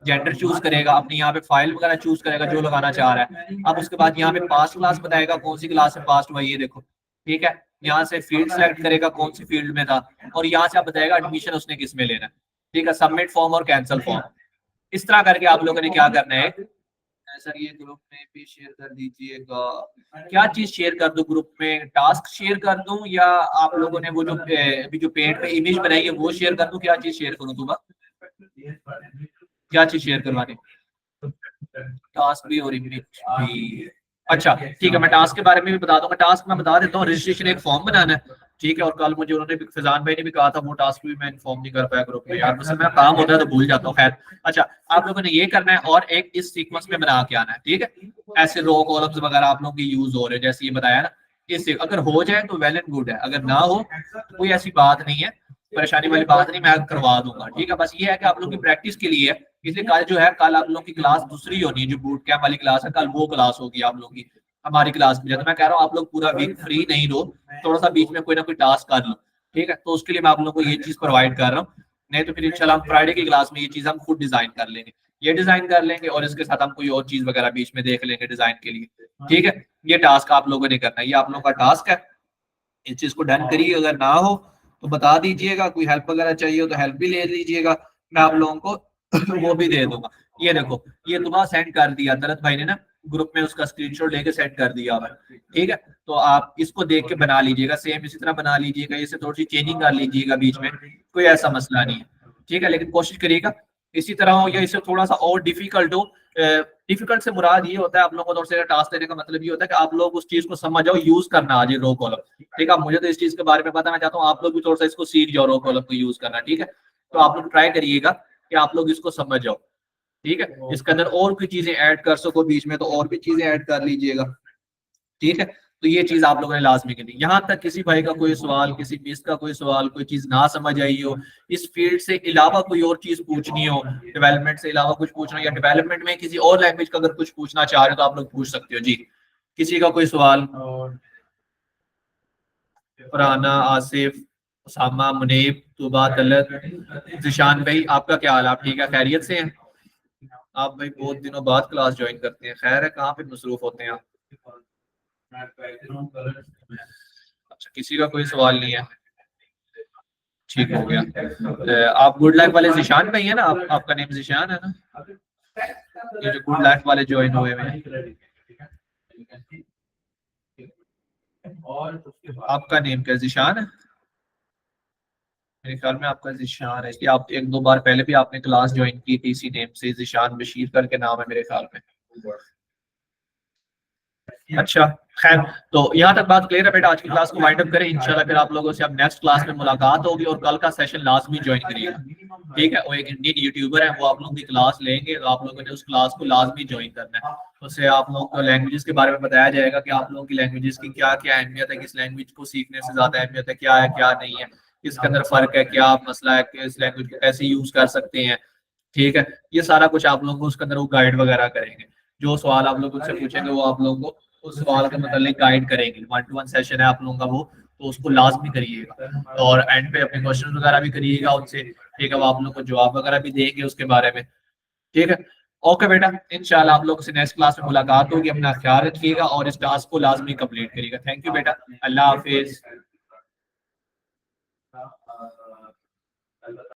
gender choose करेगा, अपनी यहाँ पे फाइल वगैरह चूज करेगा जो लगाना चाह रहा है। अब उसके बाद यहाँ पे पास क्लास बताएगा कौन सी क्लास में पास हुआ, ये देखो, ठीक है। यहाँ से फील्ड सेलेक्ट करेगा कौन सी फील्ड में था, और यहाँ से आप बताएगा एडमिशन उसने किस में लेना है, ठीक है। सबमिट फॉर्म और कैंसिल फॉर्म, इस तरह करके आप लोगों ने क्या करना है। सर ये ग्रुप में भी शेयर कर दीजिएगा, क्या चीज शेयर कर दूं ग्रुप में, टास्क शेयर कर दूं, या आप लोगों ने वो जो अभी जो पेज पे इमेज बनाई है वो शेयर कर दूं, क्या चीज शेयर करूं सुबह, क्या चीज शेयर करवानी, टास्क भी और इमेज भी। अच्छा ठीक है, मैं टास्क के बारे में भी बता दूंगा। टास्क मैं बता देता हूँ, रजिस्ट्रेशन एक फॉर्म बनाना है, ठीक है। और कल मुझे उन्होंने फिजान भाई ने भी कहा था, वो टास्क भी मैं इन्फॉर्म नहीं कर पाया ग्रुप में यार, मुझसे मेरा काम होता है तो भूल जाता हूँ, खैर। अच्छा, आप लोगों ने ये करना है और एक इस सीक्वेंस में बना के आना है, ठीक है। ऐसे रो कॉलम्स वगैरह आप लोगों की यूज हो रहे हैं जैसे ये बताया ना, इससे अगर हो जाए तो वेल एंड गुड है, अगर ना हो तो कोई ऐसी बात नहीं है, परेशानी वाली बात नहीं, मैं करवा दूंगा, ठीक है। बस ये है कि आप लोगों की प्रैक्टिस के लिए है, इसलिए कल जो है, कल आप लोगों की क्लास दूसरी होनी है, जो बूट कैंप वाली क्लास है, कल वो क्लास होगी आप लोगों की हमारी क्लास में। तो मैं कह रहा हूँ आप लोग पूरा वीक फ्री नहीं रहो, थोड़ा सा बीच में कोई ना कोई टास्क कर लो, ठीक है। तो उसके लिए मैं आप लोगों को ये चीज प्रोवाइड कर रहा हूँ, नहीं तो फिर इंशाल्लाह हम फ्राइडे की क्लास में ये चीज हम खुद डिजाइन कर लेंगे, ये डिजाइन कर लेंगे, और इसके साथ हम कोई और चीज वगैरह बीच में देख लेंगे डिजाइन के लिए, ठीक है। ये टास्क आप लोगों ने करना है, ये आप लोगों का टास्क है, इस चीज को डन करिए। अगर ना हो तो बता दीजिएगा, कोई हेल्प वगैरह चाहिए हो तो हेल्प भी ले लीजिएगा, मैं आप लोगों को वो भी दे दूंगा। ये देखो, ये दुबा सेंड कर दिया तरत भाई ने ना ग्रुप में, उसका स्क्रीनशॉट लेके सेंड कर दिया हुआ है, ठीक है। तो आप इसको देख के बना लीजिएगा, सेम इसी तरह बना लीजिएगा, इसे थोड़ी सी चेंजिंग कर लीजिएगा बीच में, कोई ऐसा मसला नहीं है, ठीक है। लेकिन कोशिश करिएगा इसी तरह हो, या इससे थोड़ा सा और डिफिकल्ट हो। डिफिकल्ट से मुराद ये होता है, आप लोगों को थोड़ा सा टास्क देने का मतलब ये होता है कि आप लोग उस चीज को समझ जाओ, यूज करना आ जाए रो कॉलम, ठीक है। मुझे तो इस चीज के बारे में पता, मैं चाहता हूँ आप लोग भी थोड़ा सा इसको सीख जाओ, रो कॉलम को यूज करना, ठीक है। तो आप लोग ट्राई करिएगा कि आप लोग इसको समझ जाओ, ठीक है। इसके अंदर और कोई चीजें ऐड कर सको बीच में तो और भी चीजें ऐड कर लीजिएगा, ठीक है। तो ये चीज आप लोगों ने लाजमी करनी। यहाँ तक किसी भाई का कोई सवाल, किसी मिस का कोई सवाल, कोई चीज ना समझ आई हो, इस फील्ड से अलावा कोई और चीज पूछनी हो, डेवलपमेंट से अलावा कुछ पूछना, या डेवलपमेंट में किसी और लैंग्वेज का अगर कुछ पूछना चाह रहे हो तो आप लोग पूछ सकते हो जी। किसी का कोई सवाल? फरहाना, आसिफ, उसामा, मुनीब, तुबा, तलत, जिशान भाई, आपका क्या हाल है? आप ठीक है, खैरियत से हैं? आप भाई बहुत दिनों बाद क्लास ज्वाइन करते हैं, खैर है, कहाँ पे मसरूफ होते हैं आप? अच्छा, किसी का कोई सवाल नहीं है, ठीक हो गया। आप गुड लाइफ वाले जिशान भाई है ना? आपका नेम जिशान है ना? ये जो गुड लाइफ वाले ज्वाइन हुए हुए हैं, आपका नेम क्या जिशान है? मेरे ख्याल में आपका जिशान है, कि आप एक दो बार पहले भी आपने क्लास ज्वाइन की थी इसी नेम से, जिशान बशीर करके नाम है मेरे ख्याल में। अच्छा, खैर, तो यहाँ तक बात क्लियर है बेटा। आज की क्लास को वाइंड अप करें इंशाल्लाह, फिर आप लोगों से अब नेक्स्ट क्लास में मुलाकात होगी, और कल का सेशन लाजमी ज्वाइन करिएगा, ठीक है? वो एक इंडियन यूट्यूबर है, वो आप लोगों की क्लास लेंगे, तो आप लोगों ने उस क्लास को लाजमी ज्वाइन करना है। उससे आप लोगों को लैंग्वेजेस के बारे में बताया जाएगा कि आप लोगों की लैंग्वेजेस की क्या क्या अहमियत है, किस लैंग्वेज को सीखने से ज्यादा अहमियत है, क्या नहीं है, इसके अंदर फर्क है, क्या मसला है, कि इस लैंग्वेज को कैसे यूज कर सकते हैं, ठीक है? ये सारा कुछ आप लोगों को उसके अंदर वो गाइड वगैरह करेंगे। जो सवाल आप लोग उनसे पूछेंगे वो आप लोगों को उस सवाल के मतलब गाइड करेंगे। 1-to-1 सेशन है आप लोगों का वो, तो उसको लाजमी करिएगा, और एंड पे अपने क्वेश्चन वगैरह भी करिएगा उनसे, ठीक है? वो आप लोग को जवाब वगैरह भी देंगे उसके बारे में, ठीक है? ओके बेटा, इंशाल्लाह आप लोग से नेक्स्ट क्लास में मुलाकात होगी। अपना ख्याल रखिएगा और इस टास्क को लाजमी कंप्लीट करिएगा। थैंक यू बेटा, अल्लाह हाफिज।